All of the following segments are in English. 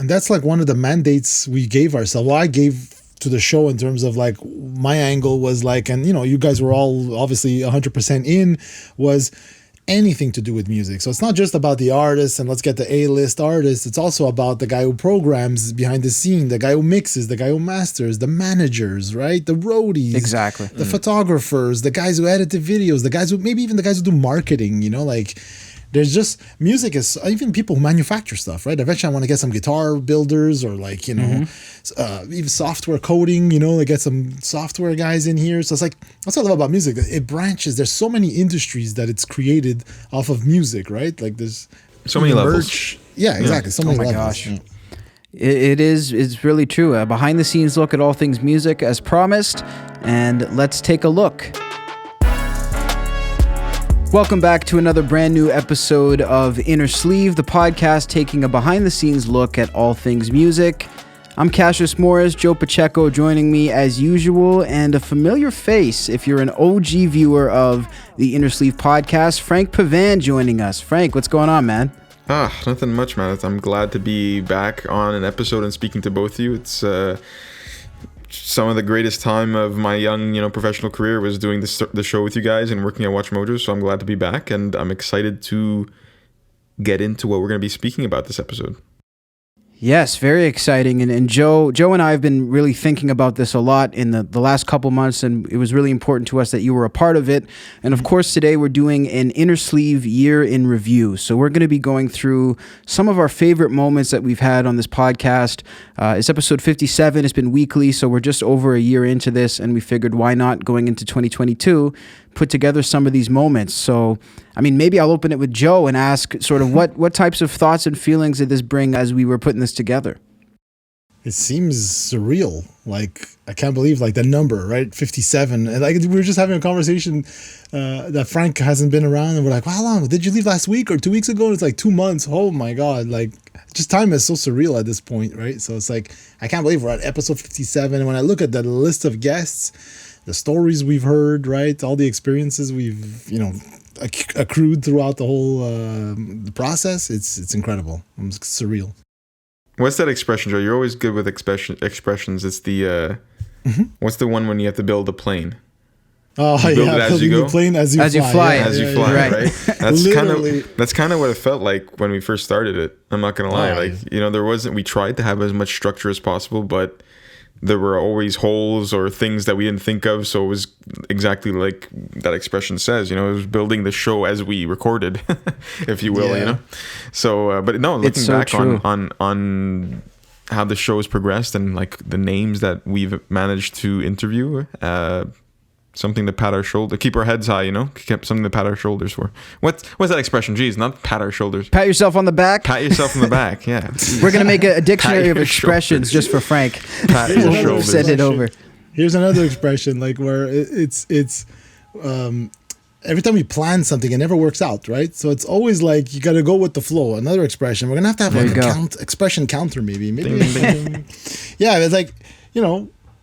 And that's like one of the mandates we gave ourselves. Well, I gave to the show in terms of like my angle was like, and you guys were all obviously 100% in, was anything to do with music. So it's not just about the artists and let's get the A-list artists. It's also about the guy who programs behind the scene, the guy who mixes, the guy who masters, the managers, right? The roadies. Exactly. The photographers, the guys who edit the videos, the guys who, maybe even the guys who do marketing, like there's just, music is, even people who manufacture stuff, right? Eventually I want to get some guitar builders or like, even software coding, like get some software guys in here. So it's like, that's what I love about music. It branches. There's so many industries that it's created off of music, right? Like there's so many levels. Yeah, exactly. So many levels. Gosh. Yeah. It's really true. A behind the scenes look at all things music as promised. And let's take a look. Welcome back to another brand new episode of Innersleeve, the podcast taking a behind-the-scenes look at all things music. I'm Cassius Morris, Joe Pacheco joining me as usual, and a familiar face if you're an OG viewer of the Innersleeve podcast, Frank Pavan joining us. Frank, what's going on, man? Nothing much, man. I'm glad to be back on an episode and speaking to both of you. It's some of the greatest time of my young, professional career was doing the show with you guys and working at SoundMojo. So I'm glad to be back, and I'm excited to get into what we're going to be speaking about this episode. Yes, very exciting. And Joe and I have been really thinking about this a lot in the last couple months, and it was really important to us that you were a part of it. And of course, today we're doing an Innersleeve year in review. So we're going to be going through some of our favorite moments that we've had on this podcast. It's episode 57. It's been weekly, so we're just over a year into this, and we figured why not, going into 2022, put together some of these moments. So, maybe I'll open it with Joe and ask sort of what types of thoughts and feelings did this bring as we were putting this together? It seems surreal. Like, I can't believe like the number, right? 57. And like we were just having a conversation that Frank hasn't been around, and we're like, well, how long? Did you leave last week or 2 weeks ago? And it's like 2 months. Oh my God. Like, just time is so surreal at this point, right? So it's like, I can't believe we're at episode 57. And when I look at the list of guests, the stories we've heard, right? All the experiences we've, accrued throughout the whole the process. It's incredible. It's surreal. What's that expression, Joe? You're always good with expressions. It's the what's the one when you have to build a plane? Oh yeah, building the plane as you fly. As you fly, right? That's kind of what it felt like when we first started it. I'm not gonna lie. We tried to have as much structure as possible, but there were always holes or things that we didn't think of. So it was exactly like that expression says, it was building the show as we recorded, if you will, So, but no, looking back on how the show has progressed and like the names that we've managed to interview, something to pat our shoulder, keep our heads high, something to pat our shoulders for. What's that expression? Geez, not pat our shoulders. Pat yourself on the back. Pat yourself on the back. Yeah. We're gonna make a dictionary of expressions just for Frank. Pat your shoulders. Send it over. Here's another expression, like where it's every time we plan something, it never works out, right? So it's always like you got to go with the flow. Another expression. We're gonna have to have like a expression counter, maybe. Yeah, it's like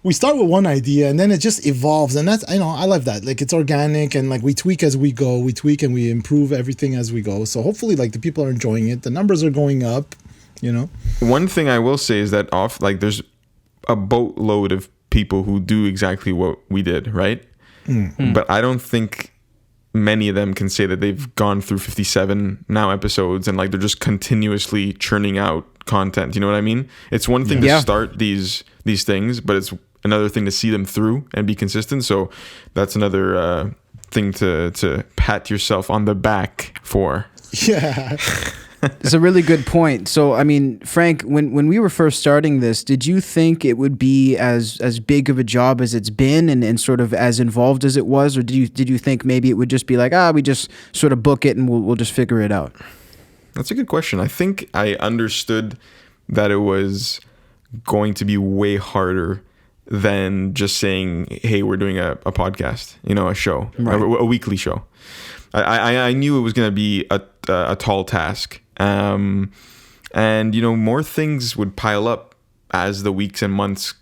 we start with one idea and then it just evolves, and that's I love that. Like it's organic and like we tweak as we go. We tweak and we improve everything as we go. So hopefully like the people are enjoying it. The numbers are going up. One thing I will say is that there's a boatload of people who do exactly what we did, right? Mm-hmm. But I don't think many of them can say that they've gone through 57 now episodes and like they're just continuously churning out content. You know what I mean? It's one thing to start these things, but it's another thing to see them through and be consistent. So that's another thing to pat yourself on the back for. Yeah. It's a really good point. So, Frank, when we were first starting this, did you think it would be as big of a job as it's been and sort of as involved as it was? Or did you think maybe it would just be like, we just sort of book it and we'll just figure it out? That's a good question. I think I understood that it was going to be way harder than just saying, hey, we're doing a podcast, a show, right. a weekly show. I knew it was going to be a tall task. And, more things would pile up as the weeks and months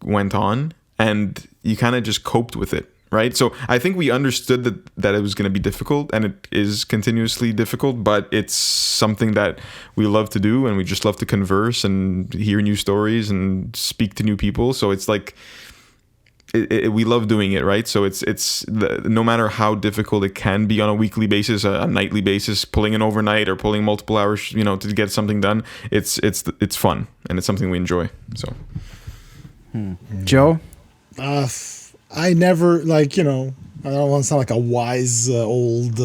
went on, and you kind of just coped with it, right? So I think we understood that it was going to be difficult, and it is continuously difficult, but it's something that we love to do, and we just love to converse and hear new stories and speak to new people. So it's like we love doing it, right? So no matter how difficult it can be on a weekly basis, a nightly basis, pulling an overnight or pulling multiple hours, to get something done, it's fun, and it's something we enjoy. So, Joe, I never I don't want to sound like a wise old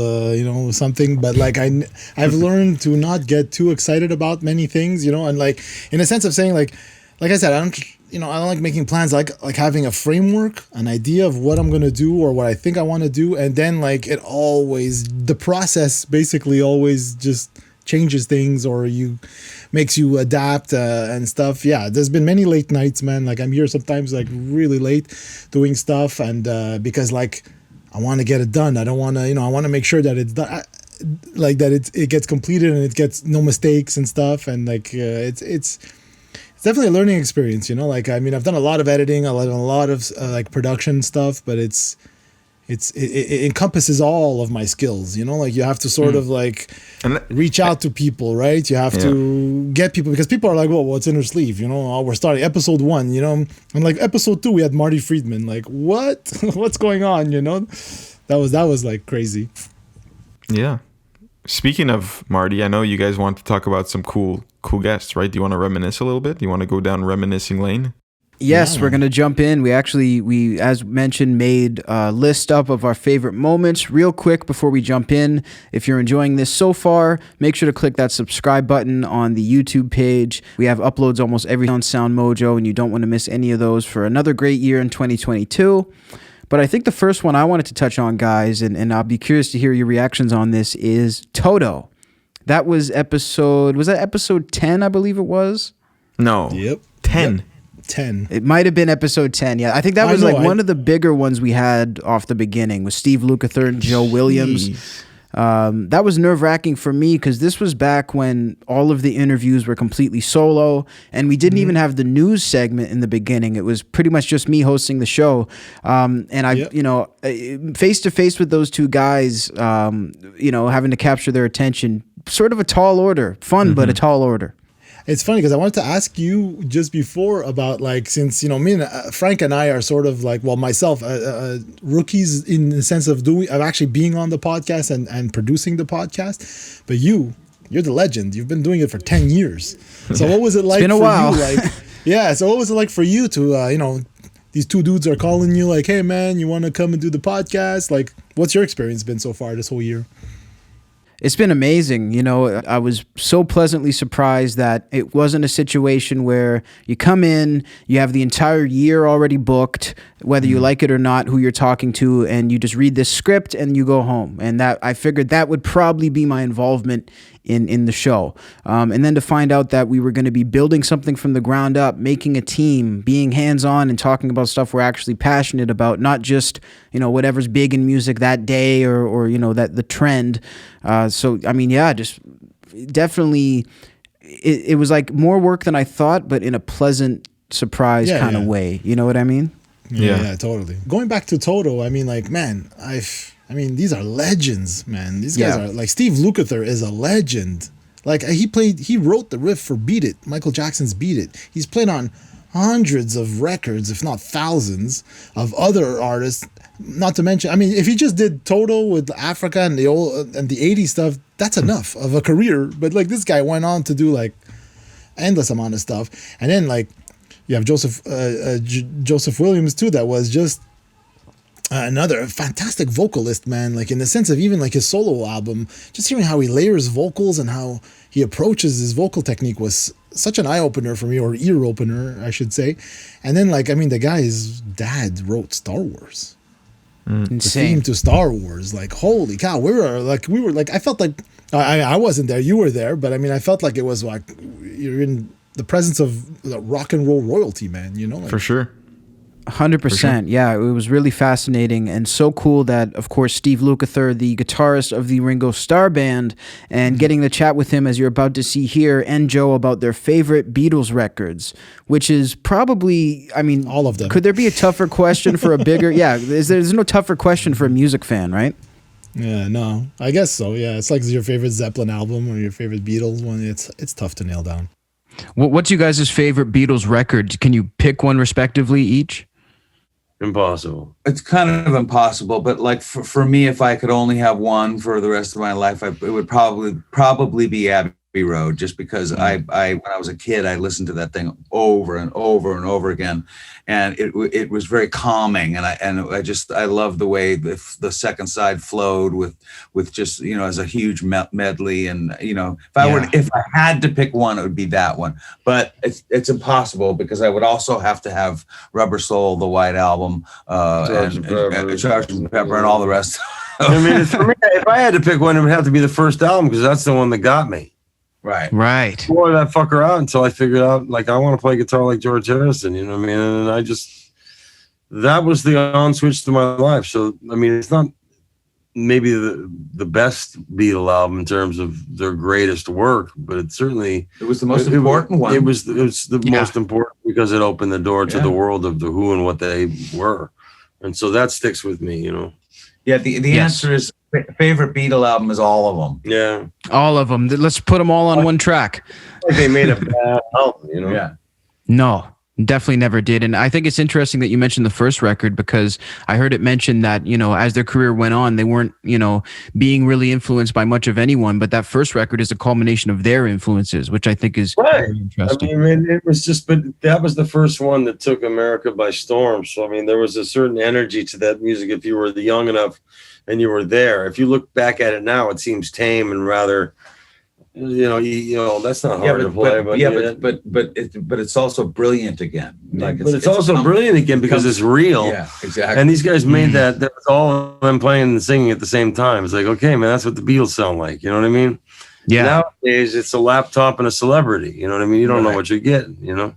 something, but like I've learned to not get too excited about many things, and like in a sense of saying like I said, I don't like making plans. I like having a framework, an idea of what I'm gonna do or what I think I want to do, and then like the process basically always just changes things or makes you adapt and stuff. Yeah, there's been many late nights, man. Like I'm here sometimes like really late doing stuff, and because like I want to get it done. I don't want to, I want to make sure that it's done, like that it gets completed and it gets no mistakes and stuff. And like it's definitely a learning experience, like, I mean, I've done a lot of editing, a lot of like production stuff, but it encompasses all of my skills, like you have to sort of like reach out to people, right? You have to get people, because people are like, well, what's Innersleeve? We're starting episode 1, and like episode 2, we had Marty Friedman. Like, what? What's going on? That was like crazy. Yeah. Speaking of Marty, I know you guys want to talk about some cool guests, right? Do you want to reminisce a little bit? Do you want to go down reminiscing lane? Yes, we're going to jump in. We as mentioned, made a list up of our favorite moments. Real quick before we jump in, if you're enjoying this so far, make sure to click that subscribe button on the YouTube page. We have uploads almost every day on SoundMojo, and you don't want to miss any of those for another great year in 2022. But I think the first one I wanted to touch on, guys, and I'll be curious to hear your reactions on this, is Toto. That was episode 10, I believe it was? No. Yep. 10. Yep. 10. It might have been episode 10. Yeah, I think that was one of the bigger ones we had off the beginning with Steve Lukather and Joe Williams. That was nerve-wracking for me because this was back when all of the interviews were completely solo, and we didn't even have the news segment in the beginning. It was pretty much just me hosting the show. And I, face-to-face with those two guys, having to capture their attention, sort of a tall order. Fun, but a tall order. It's funny because I wanted to ask you just before about like, since, me and Frank and I are sort of like, well, myself, rookies in the sense of actually being on the podcast and producing the podcast. But you're the legend. You've been doing it for 10 years. So what was it like it's been a while. You? Like, yeah. So what was it like for you to, these two dudes are calling you like, hey man, you want to come and do the podcast? Like, what's your experience been so far this whole year? It's been amazing. I was so pleasantly surprised that it wasn't a situation where you come in, you have the entire year already booked, whether you like it or not, who you're talking to, and you just read this script and you go home. And that I figured that would probably be my involvement in the show. And then to find out that we were going to be building something from the ground up, making a team, being hands-on and talking about stuff we're actually passionate about, not just, whatever's big in music that day or that the trend. So, I mean, yeah, just definitely it was like more work than I thought, but in a pleasant surprise kind of way. You know what I mean? Yeah, totally. Going back to Toto, I mean, like, man, these are legends, man. These guys are like, Steve Lukather is a legend. Like he wrote the riff for Beat It, Michael Jackson's Beat It. He's played on hundreds of records, if not thousands, of other artists. Not to mention, I mean, if he just did Toto with Africa and the 80s stuff, that's enough of a career. But like this guy went on to do like endless amount of stuff. And then like you have Joseph Williams too, that was just another fantastic vocalist, man. Like in the sense of even like his solo album, just hearing how he layers vocals and how he approaches his vocal technique was such an eye-opener for me, or ear opener, I should say. And then like, I mean, the guy's dad wrote Star Wars. Insane. The theme to Star Wars. Like, holy cow, we were like, I felt like I wasn't there, you were there, but I mean, I felt like it was like you're in the presence of the rock and roll royalty, man, Like, for sure. 100%. Yeah, it was really fascinating and so cool that, of course, Steve Lukather, the guitarist of the Ringo Starr Band, and getting to chat with him, as you're about to see here, and Joe about their favorite Beatles records, which is probably, I mean, all of them. Could there be a tougher question for a bigger? Yeah, there's no tougher question for a music fan, right? Yeah, no, I guess so. Yeah, it's like your favorite Zeppelin album or your favorite Beatles one. It's tough to nail down. What's you guys' favorite Beatles record? Can you pick one respectively each? Impossible. It's kind of impossible, but like for me, if I could only have one for the rest of my life, it would probably be Abbey Road, just because I when I was a kid, I listened to that thing over and over and over again, and it was very calming, and I love the way the second side flowed with just, you know, as a huge medley, and you know, if I had to pick one, it would be that one, but it's impossible because I would also have to have Rubber Soul, the White Album, and Sgt. Pepper, and all the rest. I mean, for me, if I had to pick one, it would have to be the first album because that's the one that got me. Right. I wore that fucker out until I figured out, like, I want to play guitar like George Harrison, you know what I mean? And that was the on switch to my life. So, I mean, it's not maybe the best Beatle album in terms of their greatest work, but it was the most important one. It was the most important because it opened the door to the world of the Who and what they were. And so that sticks with me, you know? Yeah, the answer is favorite Beatle album is all of them. Yeah. All of them. Let's put them all on one track. Like they made a bad album, you know? Yeah. No, definitely never did. And I think it's interesting that you mentioned the first record, because I heard it mentioned that, you know, as their career went on, they weren't, you know, being really influenced by much of anyone, but that first record is a culmination of their influences, which I think is very interesting. I mean, it was just, but that was the first one that took America by storm. So, I mean, there was a certain energy to that music if you were young enough and you were there. If you look back at it now, it seems tame and rather, you know, that's not hard to play. But it's also brilliant again. Like it's also brilliant again because it's real. Yeah, exactly. And these guys made that was all of them playing and singing at the same time. It's like, okay, man, that's what the Beatles sound like. You know what I mean? Yeah. Nowadays, it's a laptop and a celebrity. You know what I mean? You don't know what you're getting, you know?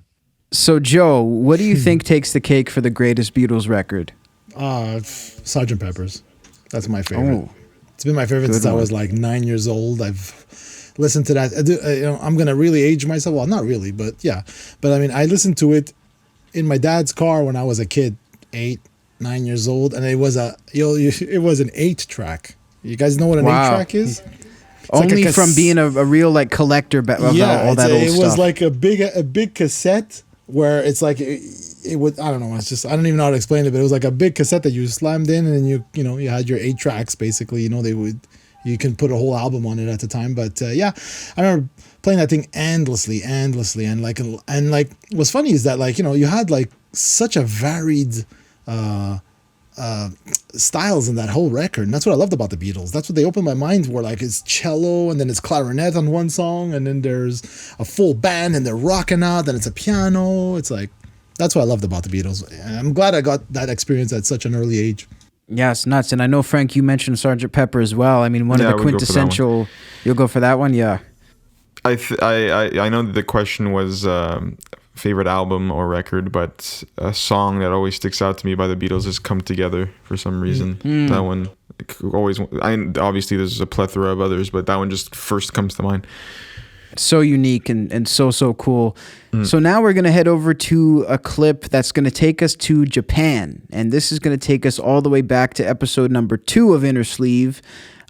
So, Joe, what do you think takes the cake for the greatest Beatles record? Sgt. Pepper's. That's my favorite. Oh, it's been my favorite since I was like 9 years old. I've listened to that. You know, I'm gonna really age myself. Well, not really, but yeah. But I mean, I listened to it in my dad's car when I was a kid, 8, 9 years old, and it was an 8-track. You guys know what an 8-track is? It's only like from being a real like collector of all that old stuff. It was like a big cassette where it's like it would, I don't know, it's just, I don't even know how to explain it, but it was like a big cassette that you slammed in, and then you had your 8 tracks basically. You know, you can put a whole album on it at the time. But yeah, I remember playing that thing endlessly, and what's funny is that, like, you know, you had like such a varied styles in that whole record, and that's what I loved about the Beatles. That's what they opened my mind for. Like, it's cello, and then it's clarinet on one song, and then there's a full band, and they're rocking out, then it's a piano. It's like, that's what I loved about the Beatles. And I'm glad I got that experience at such an early age. Yeah, it's nuts. And I know, Frank, you mentioned Sgt. Pepper as well. I mean, one of the quintessential. You'll go for that one, yeah. I know that the question was favorite album or record, but a song that always sticks out to me by the Beatles is "Come Together" for some reason. That one always. Obviously, there's a plethora of others, but that one just first comes to mind. So unique and so cool. So now we're going to head over to a clip that's going to take us to Japan. And this is going to take us all the way back to episode number 2 of Innersleeve.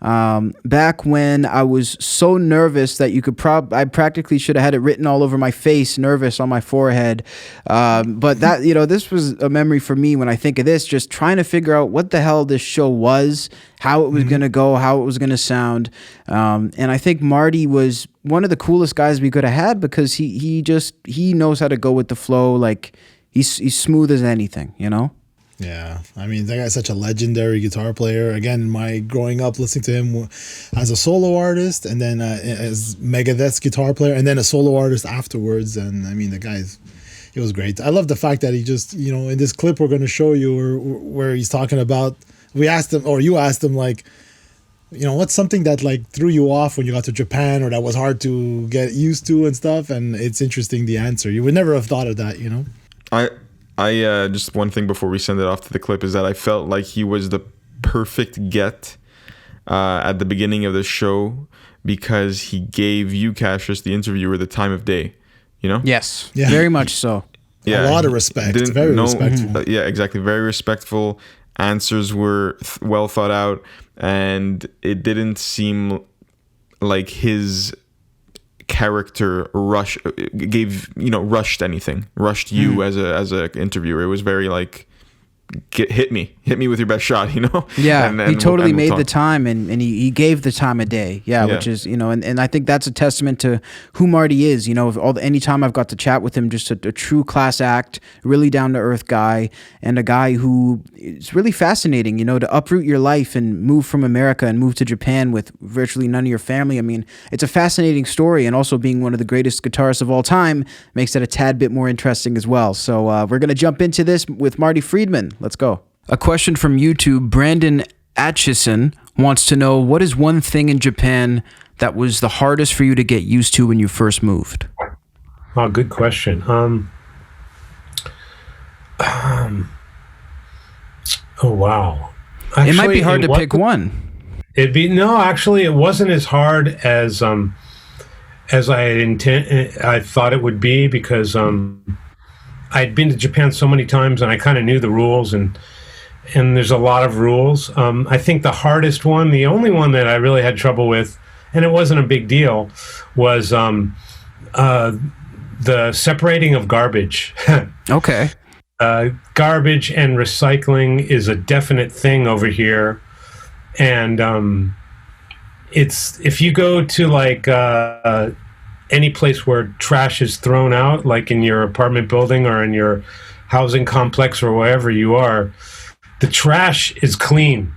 Back when I was so nervous that you could I practically should have had it written all over my face, nervous on my forehead. But that, you know, this was a memory for me when I think of this, just trying to figure out what the hell this show was, how it was going to go, how it was going to sound. And I think Marty was one of the coolest guys we could have had, because he knows how to go with the flow. Like, he's smooth as anything, you know? Yeah, I mean, that guy's such a legendary guitar player. Again, my growing up listening to him as a solo artist, and then as Megadeth's guitar player, and then a solo artist afterwards. And I mean, it was great. I love the fact that he just, you know, in this clip we're going to show you where he's talking about, we asked him, or you asked him, like, you know, what's something that like threw you off when you got to Japan, or that was hard to get used to and stuff. And it's interesting, the answer. You would never have thought of that, you know? I just one thing before we send it off to the clip is that I felt like he was the perfect get at the beginning of the show because he gave you, Cassius, the interviewer, the time of day. You know? Yes, Yeah. very much so. Yeah, a lot of respect. Very respectful. Yeah, exactly. Very respectful. Answers were well thought out, and it didn't seem like his character rushed you as a interviewer. It was very like, hit me with your best shot, you know? Yeah, he totally made talk. the time and he gave the time of day. Yeah, which is, and I think that's a testament to who Marty is. Anytime I've got to chat with him, just a true class act, really down to earth guy, and a guy who is really fascinating, to uproot your life and move from America and move to Japan with virtually none of your family. I mean, it's a fascinating story, and also being one of the greatest guitarists of all time makes it a tad bit more interesting as well. So we're going to jump into this with Marty Friedman. Let's go. A question from YouTube. Brandon Atchison wants to know, what is one thing in Japan that was the hardest for you to get used to when you first moved? Oh, good question. Oh, wow. Actually, it might be hard to pick one. Actually, it wasn't as hard as I thought it would be, because I'd been to Japan so many times and I kind of knew the rules, and there's a lot of rules. I think the hardest one, the only one that I really had trouble with, and it wasn't a big deal, was the separating of garbage. Okay. Garbage and recycling is a definite thing over here. And it's, if you go to like any place where trash is thrown out, like in your apartment building or in your housing complex or wherever you are, the trash is clean.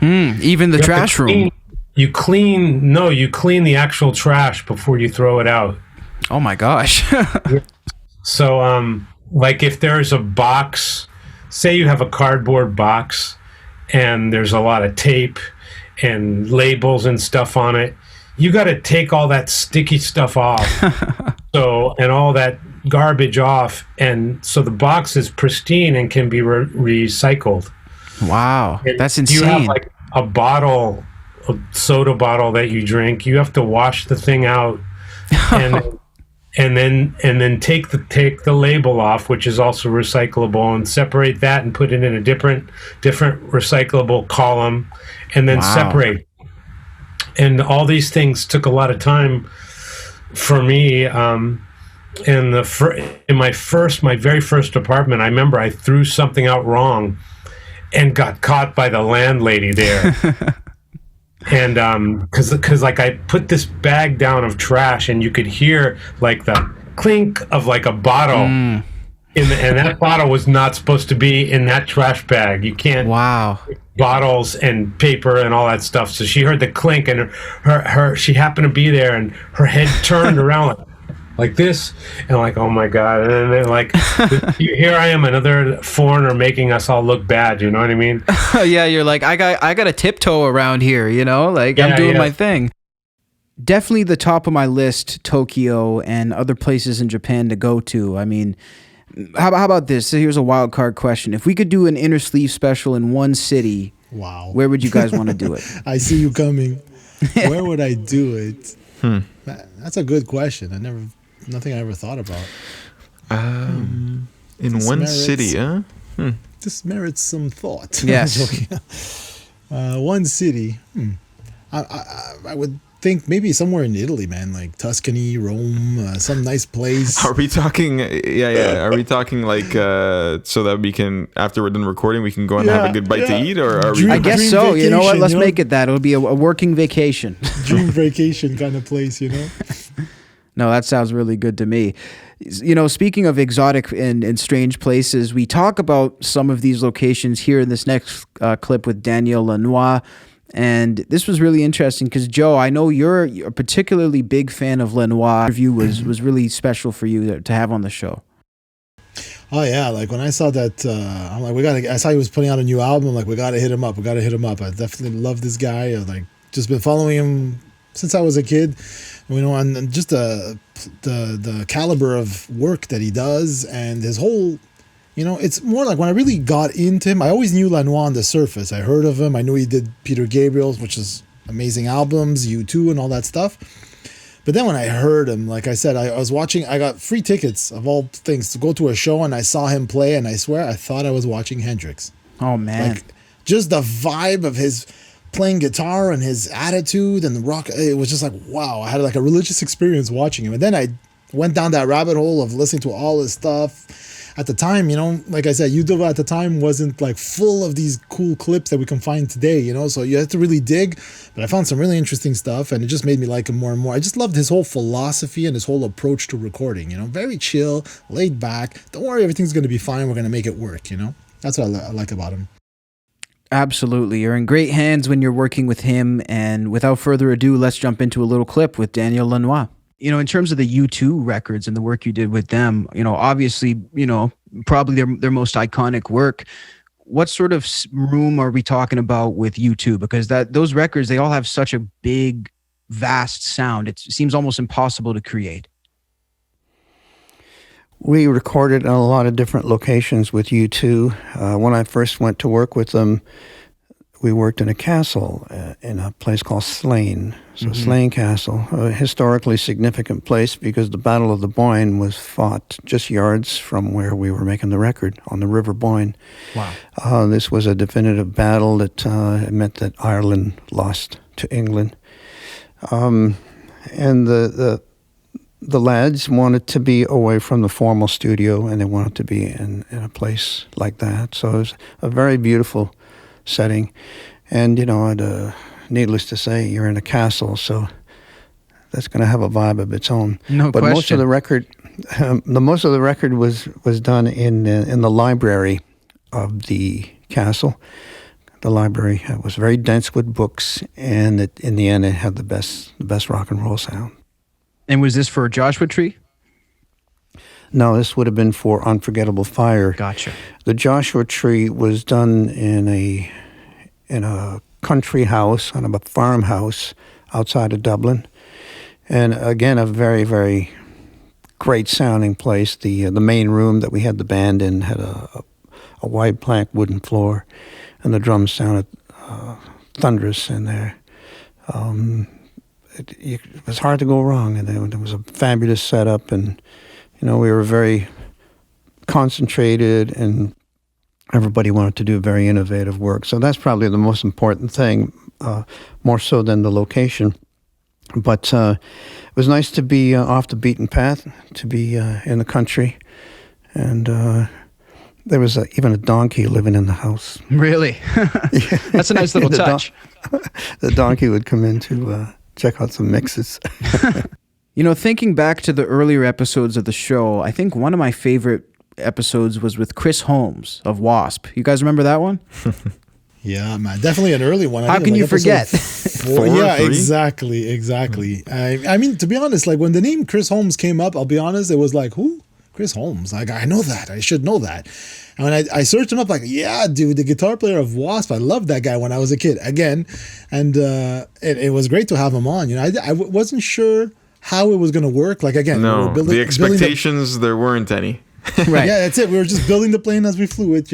Even the trash room. You clean the actual trash before you throw it out. Oh my gosh. So, like if there's a box, say you have a cardboard box and there's a lot of tape and labels and stuff on it, you got to take all that sticky stuff off. And all that garbage off. And so the box is pristine and can be recycled. Wow. And that's insane. You have like a bottle, a soda bottle that you drink, you have to wash the thing out and then take the label off, which is also recyclable, and separate that and put it in a different recyclable column, and then separate. And all these things took a lot of time for me. In my very first apartment, I remember I threw something out wrong and got caught by the landlady there. And because like I put this bag down of trash, and you could hear like the clink of like a bottle, and that bottle was not supposed to be in that trash bag. You can't. Wow. Bottles and paper and all that stuff. So she heard the clink, and she happened to be there, and her head turned around like this, and like, oh my God. And then like, here I am, another foreigner making us all look bad. You know what I mean? Yeah. You're like, I got a tiptoe around here, like I'm doing my thing. Definitely the top of my list, Tokyo and other places in Japan to go to. I mean, how about this? So here's a wild card question. If we could do an Innersleeve special in one city, wow, where would you guys want to do it? I see you coming. Where would I do it? That's a good question. Nothing I ever thought about. In one city, huh? This merits some thought. Yes. One city. I would think maybe somewhere in Italy, man, like Tuscany, Rome, some nice place. Are we talking? Yeah. Are we talking like so that we can, after we're done recording, we can go and have a good bite to eat, or are we? I guess so. You know what? Let's make it that. It'll be a working vacation. Dream vacation kind of place, No, that sounds really good to me. Speaking of exotic and strange places, we talk about some of these locations here in this next clip with Daniel Lanois. And this was really interesting because, Joe, I know you're a particularly big fan of Lanois. The interview was really special for you to have on the show. Oh yeah, like when I saw that, I'm like, I saw he was putting out a new album. I'm like, we gotta hit him up. I definitely love this guy. I like just been following him since I was a kid. And just the caliber of work that he does, and his whole it's more like when I really got into him, I always knew Lanois on the surface. I heard of him. I knew he did Peter Gabriel's, which is amazing albums, U2 and all that stuff. But then when I heard him, like I said, I was watching, I got free tickets of all things to go to a show, and I saw him play, and I swear I thought I was watching Hendrix. Oh, man. Like, just the vibe of his playing guitar and his attitude and the rock, it was just like, wow, I had like a religious experience watching him. And then I went down that rabbit hole of listening to all his stuff. At the time, like I said, YouTube at the time wasn't like full of these cool clips that we can find today, so you had to really dig. But I found some really interesting stuff, and it just made me like him more and more. I just loved his whole philosophy and his whole approach to recording, very chill, laid back. Don't worry, everything's going to be fine. We're going to make it work, That's what I like about him. Absolutely. You're in great hands when you're working with him. And without further ado, let's jump into a little clip with Daniel Lanois. In terms of the U2 records and the work you did with them, obviously, probably their most iconic work. What sort of room are we talking about with U2? Because those records, they all have such a big, vast sound. It seems almost impossible to create. We recorded in a lot of different locations with U2. When I first went to work with them, we worked in a castle in a place called Slane. So Slane Castle, a historically significant place because the Battle of the Boyne was fought just yards from where we were making the record on the River Boyne. Wow. This was a definitive battle that meant that Ireland lost to England. And the lads wanted to be away from the formal studio, and they wanted to be in a place like that. So it was a very beautiful setting. And, needless to say, you're in a castle, so that's going to have a vibe of its own. No but question. Most of the record was done in the library of the castle. The library was very dense with books, and in the end, it had the best rock and roll sound. And was this for Joshua Tree? No, this would have been for Unforgettable Fire. Gotcha. The Joshua Tree was done in a country house, on a farmhouse outside of Dublin. And again, a very, very great sounding place. The main room that we had the band in had a wide plank wooden floor, and the drums sounded thunderous in there. It was hard to go wrong, and there was a fabulous setup, and we were very concentrated, and everybody wanted to do very innovative work. So that's probably the most important thing, more so than the location. But it was nice to be off the beaten path, to be in the country, and there was even a donkey living in the house. Really? That's a nice little touch. The donkey would come in to check out some mixes. Thinking back to the earlier episodes of the show, I think one of my favorite episodes was with Chris Holmes of Wasp. You guys remember that one? Yeah, man, definitely an early one. How can you forget? 4, yeah, 3? Exactly. I mean, to be honest, like when the name Chris Holmes came up, I'll be honest, it was like, who? Chris Holmes. Like, I know that. I should know that. And when I searched him up, like, yeah, dude, the guitar player of Wasp. I loved that guy when I was a kid. Again, and it was great to have him on. I wasn't sure how it was going to work. Like, again, no, the expectations, there weren't any. Right. Yeah, that's it. We were just building the plane as we flew it,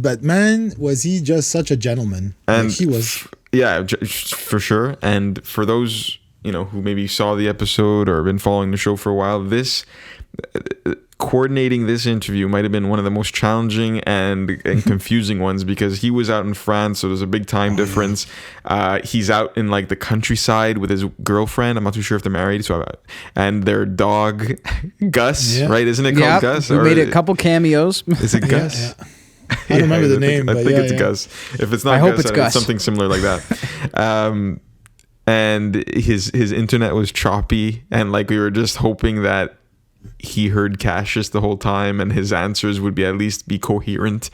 but man, was he just such a gentleman. And like, he was. Yeah, for sure. And for those, who maybe saw the episode or been following the show for a while, coordinating this interview might have been one of the most challenging and confusing ones because he was out in France, so there's a big time difference. He's out in like the countryside with his girlfriend. I'm not too sure if they're married, and their dog Gus, right? Isn't it called Gus? We made a couple cameos. Is it Gus? Yeah. I don't remember the name. I think it's Gus. If it's not Gus, it's something similar like that. And his internet was choppy, and like we were just hoping that he heard Cassius the whole time and his answers would be at least be coherent.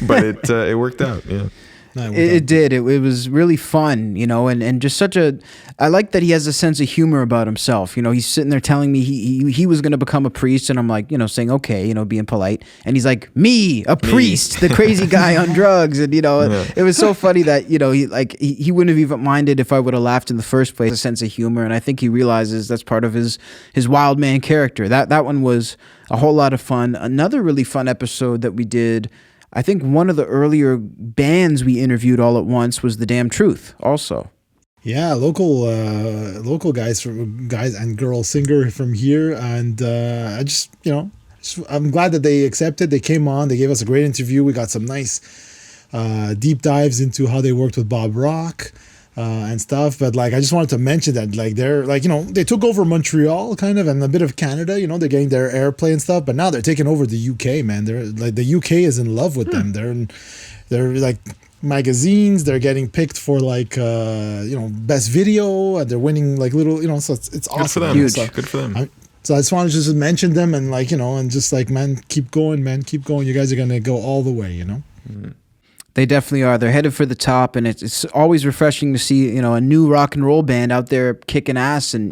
But it worked out. Yeah. It did. It was really fun, and just I like that he has a sense of humor about himself. He's sitting there telling me he was going to become a priest, and I'm like, saying, okay, being polite. And he's like, me, a priest, the crazy guy on drugs. And, it was so funny that, he wouldn't have even minded if I would have laughed in the first place, a sense of humor. And I think he realizes that's part of his wild man character. That one was a whole lot of fun. Another really fun episode that we did, I think one of the earlier bands we interviewed all at once was The Damn Truth also. Yeah, local guys and girl singer from here. And I'm glad that they accepted. They came on. They gave us a great interview. We got some nice deep dives into how they worked with Bob Rock and stuff. But I just wanted to mention that they're they took over Montreal kind of and a bit of Canada. They're getting their airplay and stuff. But now they're taking over the UK, man. They're the UK is in love with them. They're magazines. They're getting picked for best video, and they're winning little so it's awesome. Good for them. Huge. Good for them. So I just wanted to just mention them and and just man, keep going, man, keep going. You guys are gonna go all the way, Mm-hmm. They definitely are. They're headed for the top, and it's always refreshing to see a new rock and roll band out there kicking ass and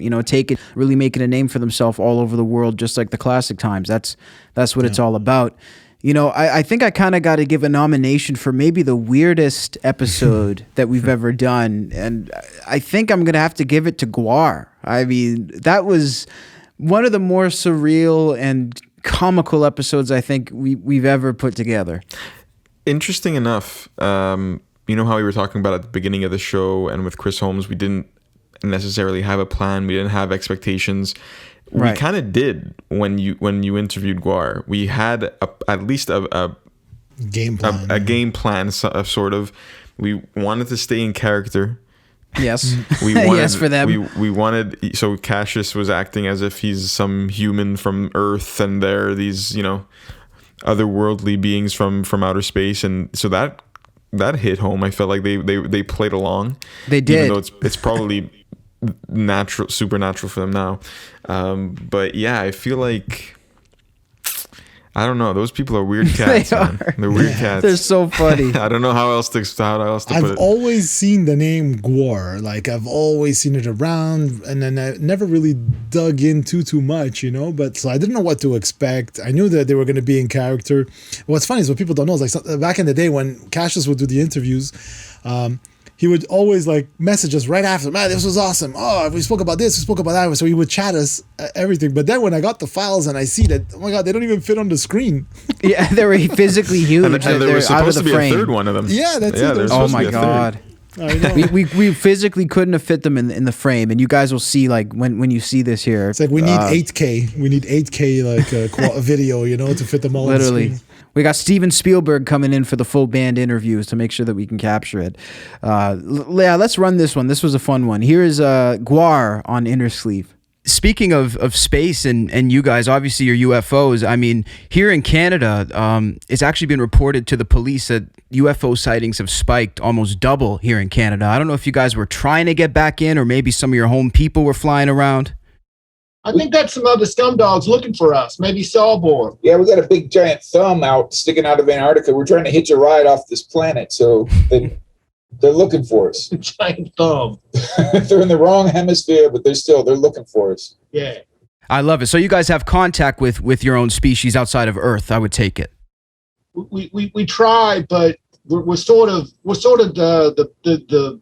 really making a name for themselves all over the world, just like the classic times. That's what it's all about. I think I kind of got to give a nomination for maybe the weirdest episode that we've ever done, and I think I'm gonna have to give it to Gwar. I mean, that was one of the more surreal and comical episodes I think we've ever put together. Interesting enough, how we were talking about at the beginning of the show and with Chris Holmes, we didn't necessarily have a plan. We didn't have expectations. Right. We kind of did when you interviewed Gwar. We had at least a game plan. A game plan of sort of. We wanted to stay in character. Yes. We wanted, yes, for them. We wanted. So Cassius was acting as if he's some human from Earth, and they're these otherworldly beings from outer space, and so that hit home. I felt like they played along. They did. Even though it's probably supernatural for them now. But yeah, I feel like I don't know. Those people are weird cats, man. They're weird cats. They're so funny. I don't know how else to put it. I've always seen the name Gwar. I've always seen it around, and then I never really dug in too much, But so I didn't know what to expect. I knew that they were going to be in character. What's funny is what people don't know is back in the day when Cassius would do the interviews, he would always message us right after, man, this was awesome. Oh, we spoke about this, we spoke about that. So he would chat us everything. But then when I got the files and I see that, oh my God, they don't even fit on the screen. Yeah, they were physically huge. and there was supposed to be a third one of them. Yeah, that's it. Oh my God. I know. we physically couldn't have fit them in the frame, and you guys will see when you see this here. It's we need 8K. We need 8K video, to fit them all. Literally. On the screen. We got Steven Spielberg coming in for the full band interviews to make sure that we can capture it. Let's run this one. This was a fun one. Here is Gwar on Innersleeve. Speaking of space and you guys, obviously your UFOs, I mean, here in Canada, it's actually been reported to the police that UFO sightings have spiked almost double here in Canada. I don't know if you guys were trying to get back in or maybe some of your home people were flying around. I think that's some other scum dogs looking for us. Maybe Sawbore. Yeah, we got a big giant thumb sticking out of Antarctica. We're trying to hitch a ride off this planet, so they're looking for us. Giant thumb. They're in the wrong hemisphere, but they're looking for us. Yeah. I love it. So you guys have contact with your own species outside of Earth, I would take it. We try, but we're sort of the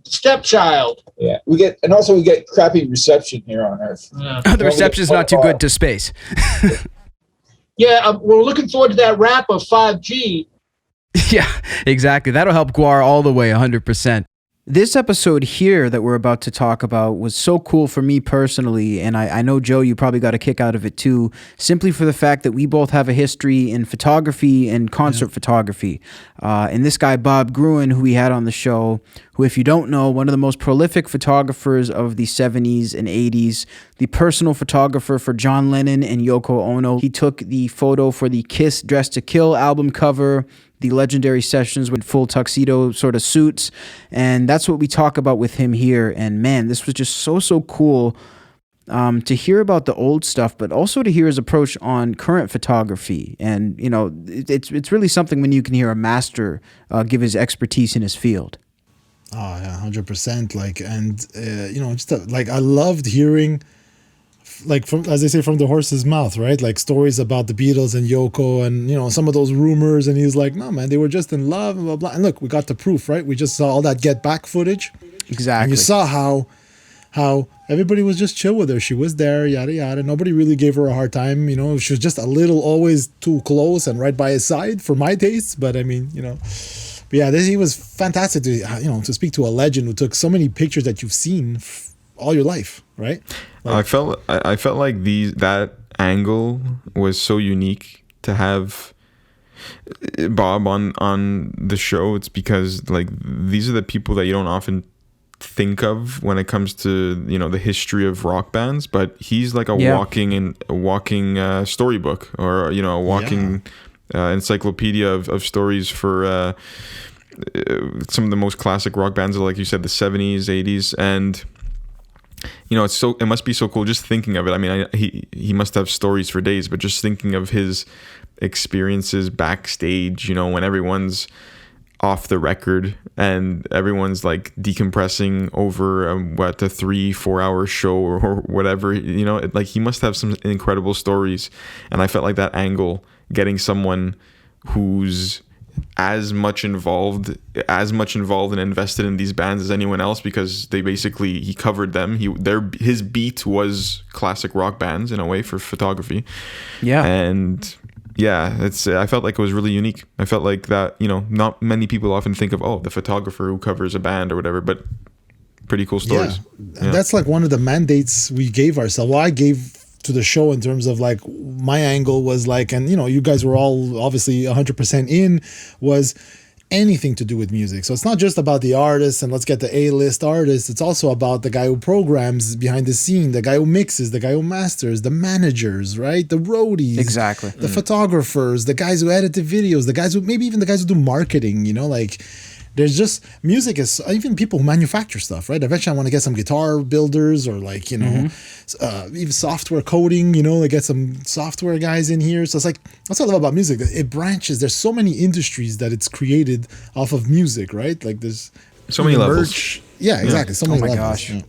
stepchild. Yeah, we get crappy reception here on Earth. Yeah. The reception's not too good to space. Yeah, we're looking forward to that wrap of 5G. Yeah, exactly. That'll help Gwar all the way, 100%. This episode here that we're about to talk about was so cool for me personally, and I know, Joe, you probably got a kick out of it too, simply for the fact that we both have a history in photography and concert photography. And this guy, Bob Gruen, who we had on the show, who, if you don't know, one of the most prolific photographers of the 70s and 80s, the personal photographer for John Lennon and Yoko Ono. He took the photo for the Kiss Dressed to Kill album cover, the legendary sessions with full tuxedo sort of suits. And that's what we talk about with him here. And man, this was just so cool to hear about the old stuff, but also to hear his approach on current photography. And, it's really something when you can hear a master give his expertise in his field. Oh yeah, 100%. I loved hearing, from, as they say, from the horse's mouth, right? Like stories about the Beatles and Yoko, and some of those rumors. And he was like, "No, man, they were just in love." And blah blah. And look, we got the proof, right? We just saw all that Get Back footage. Exactly. And you saw how everybody was just chill with her. She was there, yada yada. Nobody really gave her a hard time. She was just a little always too close and right by his side for my tastes. But I mean, But yeah, he was fantastic to speak to a legend who took so many pictures that you've seen all your life, right? I felt like that angle was so unique to have Bob on the show. It's because these are the people that you don't often think of when it comes to the history of rock bands, but he's like a walking storybook, or a walking encyclopedia of stories for some of the most classic rock bands, like you said, the 70s, 80s. And it must be so cool just thinking of it. I mean, he must have stories for days, but just thinking of his experiences backstage, when everyone's off the record and everyone's like decompressing over a 3-4 hour show or whatever, he must have some incredible stories. And I felt like that angle, getting someone who's as much involved and invested in these bands as anyone else, because he covered them. His beat was classic rock bands in a way for photography. Yeah. And yeah, I felt like it was really unique. I felt like that, not many people often think of, the photographer who covers a band or whatever, but pretty cool stories. Yeah. That's like one of the mandates we gave ourselves. Well, I gave to the show in terms of like my angle was like, and you guys were all obviously 100% in, was anything to do with music. So it's not just about the artist and let's get the A-list artist. It's also about the guy who programs behind the scene, the guy who mixes, the guy who masters, the managers, right? The roadies. Exactly. The photographers, the guys who edit the videos, the guys who do marketing, there's just music is even people who manufacture stuff, right? Eventually I want to get some guitar builders or even software coding, get some software guys in here. So it's like, that's what I love about music. It branches. There's so many industries that it's created off of music, right? Like there's so many levels. Merch. Yeah, exactly. So many levels. Gosh. Yeah.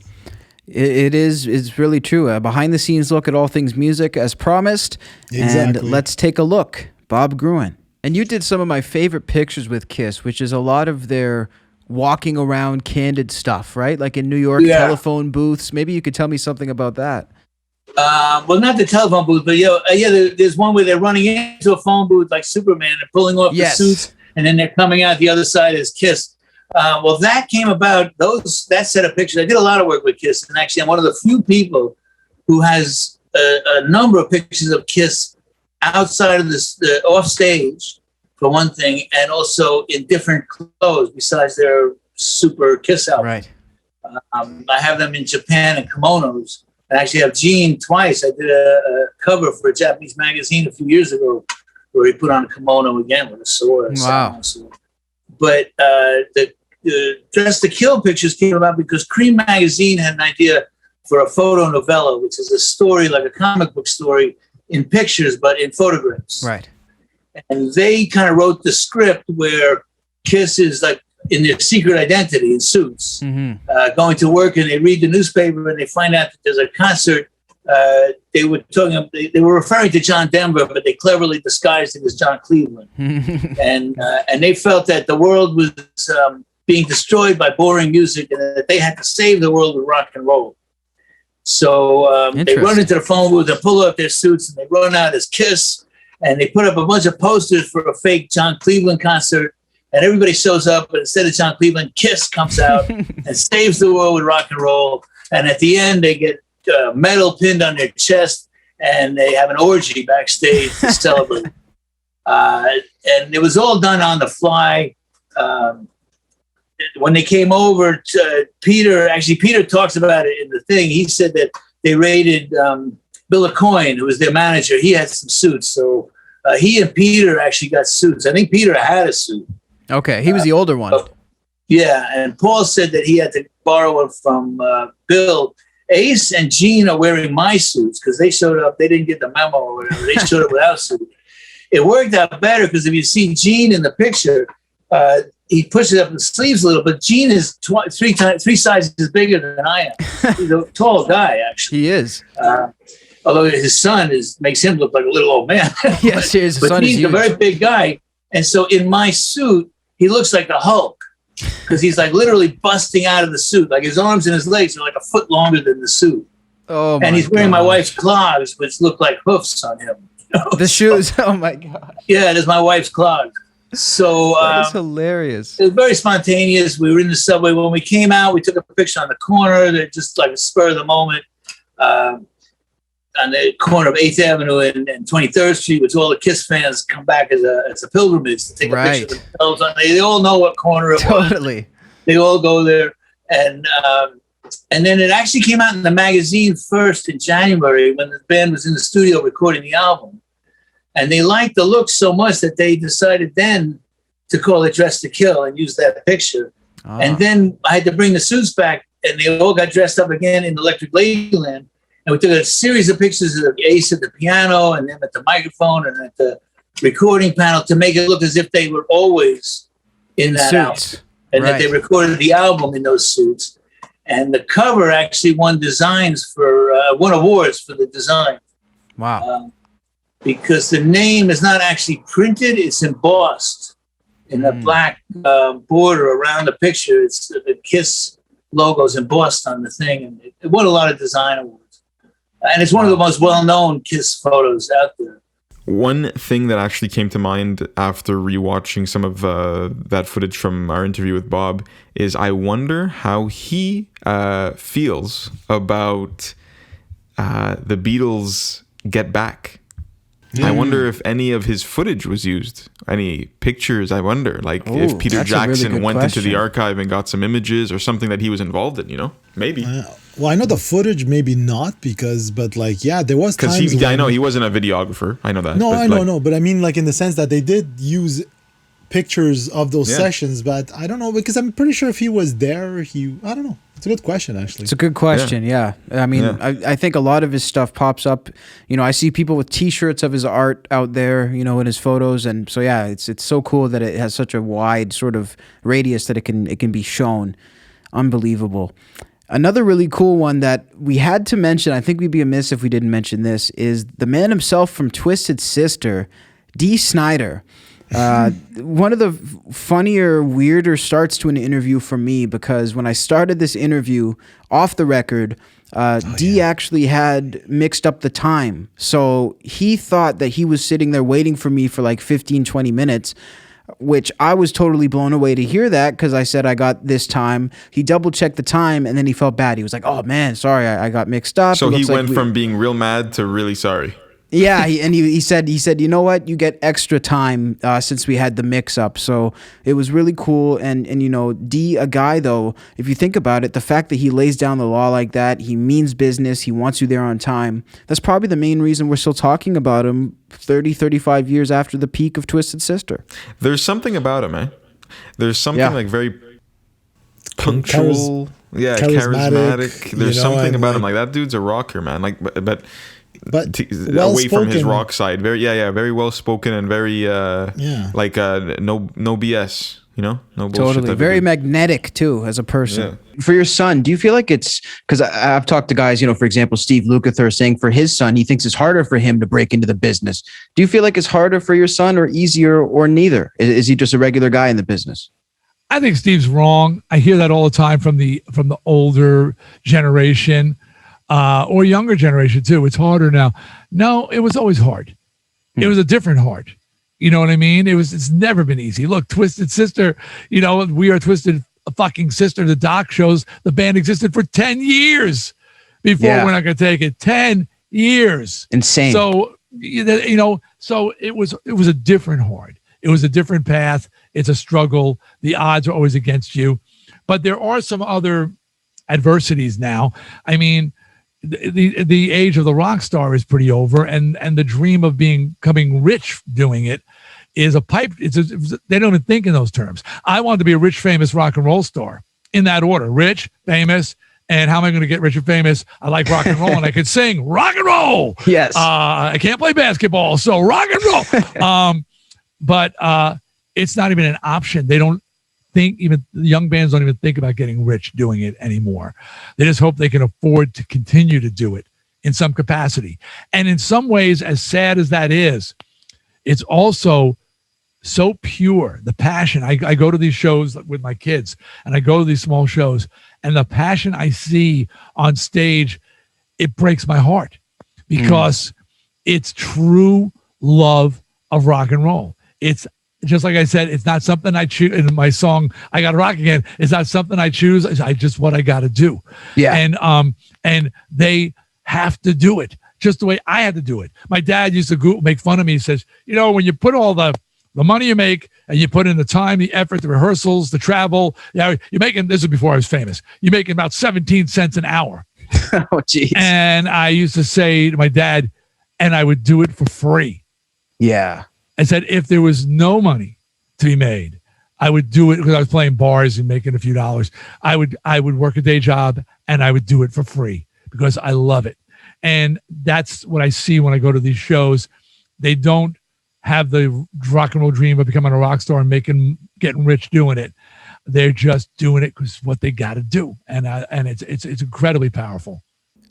It's really true. A behind the scenes look at all things music as promised. Exactly. And let's take a look. Bob Gruen. And you did some of my favorite pictures with Kiss, which is a lot of their walking around candid stuff, right? Like in New York, telephone booths. Maybe you could tell me something about that. Well, not the telephone booth, but there's one where they're running into a phone booth like Superman and pulling off the suits, and then they're coming out the other side as Kiss. Well, that came about, that set of pictures. I did a lot of work with Kiss, and actually I'm one of the few people who has a number of pictures of Kiss outside of this, off stage, for one thing, and also in different clothes besides their super Kiss outfit. Right. I have them in Japan in kimonos. I actually have Gene twice. I did a cover for a Japanese magazine a few years ago where he put on a kimono again with a sword. Wow. But the Dress to Kill pictures came about because Cream magazine had an idea for a photo novella, which is a story like a comic book story in pictures, but in photographs. Right. And they kind of wrote the script where Kiss is like in their secret identity in suits, going to work, and they read the newspaper and they find out that there's a concert. They were referring to John Denver, but they cleverly disguised it as John Cleveland. and they felt that the world was being destroyed by boring music and that they had to save the world with rock and roll. So they run into the phone booth and pull up their suits and they run out as Kiss, and they put up a bunch of posters for a fake John Cleveland concert, and everybody shows up, but instead of John Cleveland, Kiss comes out and saves the world with rock and roll. And at the end, they get metal pinned on their chest, and they have an orgy backstage to celebrate. And it was all done on the fly. When they came over to Peter talks about it in the thing. He said that they raided Bill Aucoin, who was their manager. He had some suits. So he and Peter actually got suits. I think Peter had a suit. Okay, he was the older one. Yeah, and Paul said that he had to borrow it from Bill. Ace and Gene are wearing my suits because they showed up. They didn't get the memo or whatever. They showed up without suits. It worked out better because if you see Gene in the picture, he pushes up the sleeves a little, but Gene is three sizes bigger than I am. He's a tall guy, actually. He is. Although his son makes him look like a little old man. Yes, his son but is he's huge. a very big guy. And so in my suit, he looks like the Hulk because he's like literally busting out of the suit. Like his arms and his legs are like a foot longer than the suit. Oh, and he's wearing my wife's clogs, which look like hoofs on him. The shoes. Oh my God. Yeah, it is my wife's clogs. So that's hilarious. It was very spontaneous. We were in the subway. When we came out, we took a picture on the corner. They're just like a spur of the moment. On the corner of 8th Avenue and 23rd Street, which all the Kiss fans come back as a pilgrimage to take a picture of themselves on. They all know what corner it was. Totally. They all go there. And then it actually came out in the magazine first in January when the band was in the studio recording the album. And they liked the look so much that they decided then to call it Dress to Kill and use that picture. And then I had to bring the suits back, and they all got dressed up again in Electric Ladyland. And we took a series of pictures of Ace at the piano and then at the microphone and at the recording panel to make it look as if they were always in that outfit. And that they recorded the album in those suits. And the cover actually won awards for the design. Wow. Because the name is not actually printed, it's embossed in a black border around the picture. It's the Kiss logo's embossed on the thing, and it won a lot of design awards. And it's one of the most well-known Kiss photos out there. One thing that actually came to mind after rewatching some of that footage from our interview with Bob is I wonder how he feels about the Beatles' Get Back. I wonder if any of his footage was used. Any pictures, I wonder. Like if Peter Jackson went into the archive and got some images or something that he was involved in, Maybe. Well, I know the footage, maybe not, but there was times I know he wasn't a videographer. I know that. No, I know. But I mean, like in the sense that they did use pictures of those sessions, but I don't know, because I'm pretty sure if he was there, I don't know. It's a good question, actually. It's a good question, yeah. I mean, I think a lot of his stuff pops up. I see people with T-shirts of his art out there, in his photos. And so, yeah, it's so cool that it has such a wide sort of radius that it can be shown. Unbelievable. Another really cool one that we had to mention, I think we'd be amiss if we didn't mention this, is the man himself from Twisted Sister, Dee Snider. One of the funnier, weirder starts to an interview for me, because when I started this interview off the record, Dee actually had mixed up the time. So he thought that he was sitting there waiting for me for like 15, 20 minutes, which I was totally blown away to hear that, because I said I got this time. He double checked the time and then he felt bad. He was like, "Oh man, sorry, I got mixed up." So he went from being real mad to really sorry. Yeah, he said, you know what, you get extra time since we had the mix up. So it was really cool. And Dee, a guy though, if you think about it, the fact that he lays down the law like that, he means business, he wants you there on time. That's probably the main reason we're still talking about him 30, 35 years after the peak of Twisted Sister. There's something about him, eh? There's something like very punctual, charismatic. There's something about him, like that dude's a rocker, man. Like, but away from his rock side, very well spoken and very like no BS, no bullshit. Totally, very magnetic too as a person. Yeah. For your son, do you feel like it's because I've talked to guys, for example, Steve Lukather saying for his son, he thinks it's harder for him to break into the business. Do you feel like it's harder for your son or easier or neither? Is he just a regular guy in the business? I think Steve's wrong. I hear that all the time from the older generation. Or younger generation too. It's harder now. No, it was always hard. It was a different hard. You know what I mean? It's never been easy. Look, Twisted Sister, We Are Twisted fucking Sister. The doc shows the band existed for 10 years before we're not going to take it. 10 years. Insane. So, so it was a different hard. It was a different path. It's a struggle. The odds are always against you. But there are some other adversities now. I mean, the age of the rock star is pretty over, and the dream of becoming rich doing it is a pipe. They don't even think in those terms. I wanted to be a rich, famous rock and roll star in that order: rich, famous, And how am I going to get rich and famous? I like rock and roll, and I could sing rock and roll. Yes. I can't play basketball, so rock and roll. But it's not even an option. They don't think, even young bands don't even think about getting rich doing it anymore. They just hope they can afford to continue to do it in some capacity. And in some ways, as sad as that is, it's also so pure. The passion. I go to these shows with my kids, and I go to these small shows, and the passion I see on stage, it breaks my heart because it's true love of rock and roll. It's just like I said, it's not something I choose in my song, I Gotta Rock Again. It's not something I choose. I just what I got to do. Yeah. And they have to do it just the way I had to do it. My dad used to make fun of me. He says, when you put all the money you make and you put in the time, the effort, the rehearsals, the travel, you're making, this was before I was famous, you're making about 17 cents an hour. Oh, geez. And I used to say to my dad, and I would do it for free. Yeah. I said, if there was no money to be made, I would do it because I was playing bars and making a few dollars. I would work a day job and I would do it for free because I love it. And that's what I see when I go to these shows. They don't have the rock and roll dream of becoming a rock star and getting rich doing it. They're just doing it because what they got to do. And it's incredibly powerful.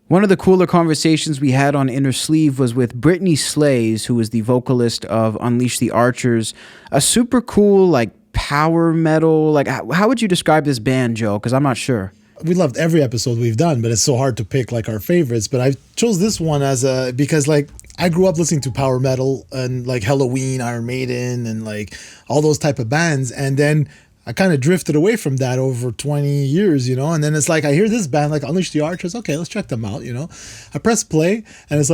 One of the cooler conversations we had on Innersleeve was with Brittany Slays, who is the vocalist of Unleash the Archers. A super cool, power metal. How would you describe this band, Joe? Because I'm not sure. We loved every episode we've done, but it's so hard to pick our favorites. But I chose this one because I grew up listening to power metal and Halloween, Iron Maiden, and all those type of bands. And then I kind of drifted away from that over 20 years, and then it's I hear this band Unleash the Archers. Okay, let's check them out, I press play and it's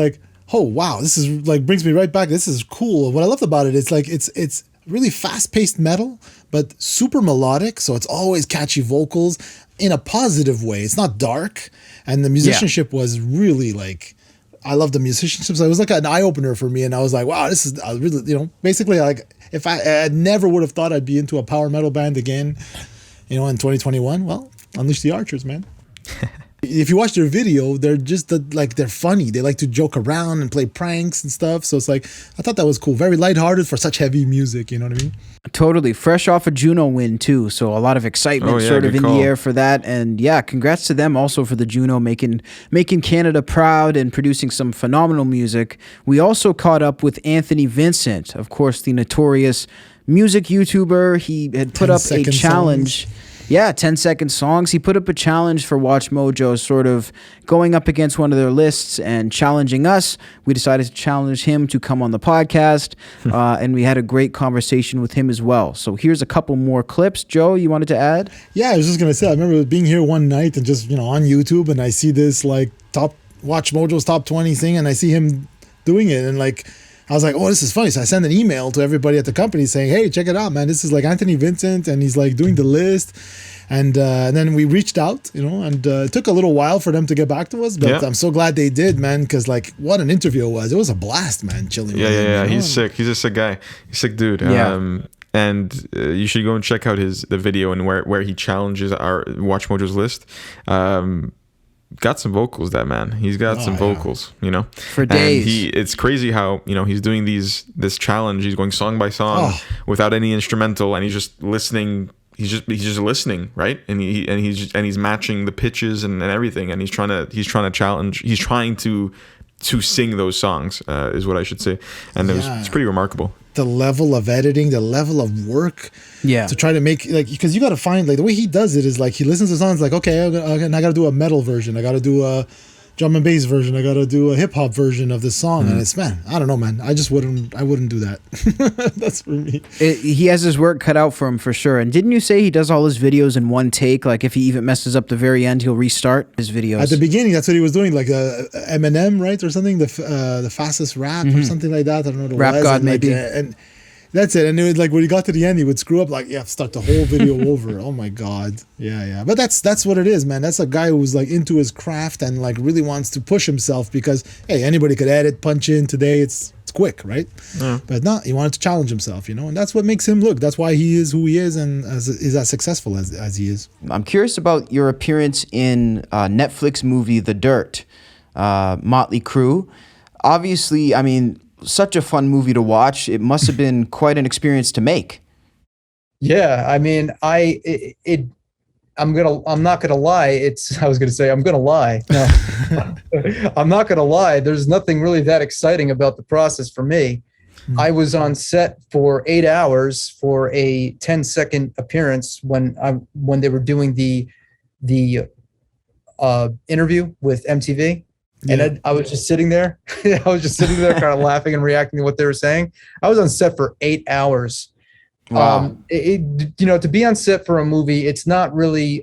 oh, wow, this is brings me right back. This is cool. What I loved about it, it's really fast-paced metal, but super melodic. So it's always catchy vocals in a positive way. It's not dark. And the musicianship was really I love the musicianship. So it was an eye-opener for me. And I was wow, this is really, basically if I never would have thought I'd be into a power metal band again, in 2021, well, Unleash the Archers, man. If you watch their video, they're just they're funny. They like to joke around and play pranks and stuff. So it's I thought that was cool. Very lighthearted for such heavy music. You know what I mean? Totally. Fresh off a Juno win too. So a lot of excitement sort of in the air for that. And yeah, congrats to them also for the Juno, making Canada proud and producing some phenomenal music. We also caught up with Anthony Vincent, of course, the notorious music YouTuber. He had put up a challenge. Songs. Yeah, 10-second songs. He put up a challenge for WatchMojo, sort of going up against one of their lists and challenging us. We decided to challenge him to come on the podcast, and we had a great conversation with him as well. So here's a couple more clips. Joe, you wanted to add? Yeah, I was just going to say, I remember being here one night and just, on YouTube, and I see this, WatchMojo's Top 20 thing, and I see him doing it, and I was oh, this is funny. So I sent an email to everybody at the company saying, hey, check it out, man. This is Anthony Vincent, and he's doing the list. And then we reached out, and it took a little while for them to get back to us, but I'm so glad they did, man, because what an interview it was. It was a blast, man, chilling. Yeah. He's sick. He's a sick guy. He's a sick dude. Yeah. And you should go and check out the video and where he challenges our WatchMojo's list. Got some vocals, that man. He's got some vocals, for days. And it's crazy how he's doing this challenge. He's going song by song without any instrumental, and he's just listening. He's just listening, right? And he's matching the pitches and everything. And he's trying to challenge. He's trying to sing those songs, is what I should say. And it's pretty remarkable. The level of editing, the level of work, to try to make because you got to find the way he does it is he listens to songs okay, I got to do a metal version, I got to do a drum and bass version, I got to do a hip hop version of this song, and it's I don't know, man, I wouldn't do that. That's for me. He has his work cut out for him for sure. And didn't you say he does all his videos in one take? If he even messes up the very end, he'll restart his videos. At the beginning, that's what he was doing, Eminem, right, or something, the fastest rap or something like that. I don't know what it Rap was. God, and maybe. And that's it. And it was when he got to the end, he would screw up start the whole video over. Oh my God. Yeah. But that's what it is, man. That's a guy who's into his craft and really wants to push himself because, hey, anybody could edit, punch in today. It's quick, right? But not. He wanted to challenge himself, and that's what makes him look. That's why he is who he is, and is as successful as he is. I'm curious about your appearance in Netflix movie The Dirt, Motley Crue. Obviously, I mean, such a fun movie to watch. It must have been quite an experience to make. Yeah, I mean, I'm not gonna lie. I was gonna say I'm gonna lie. No, I'm not gonna lie. There's nothing really that exciting about the process for me. I was on set for 8 hours for a 10-second appearance when they were doing the interview with MTV. And I was just sitting there. I was just sitting there kind of laughing and reacting to what they were saying. I was on set for 8 hours. Wow. To be on set for a movie, it's not really,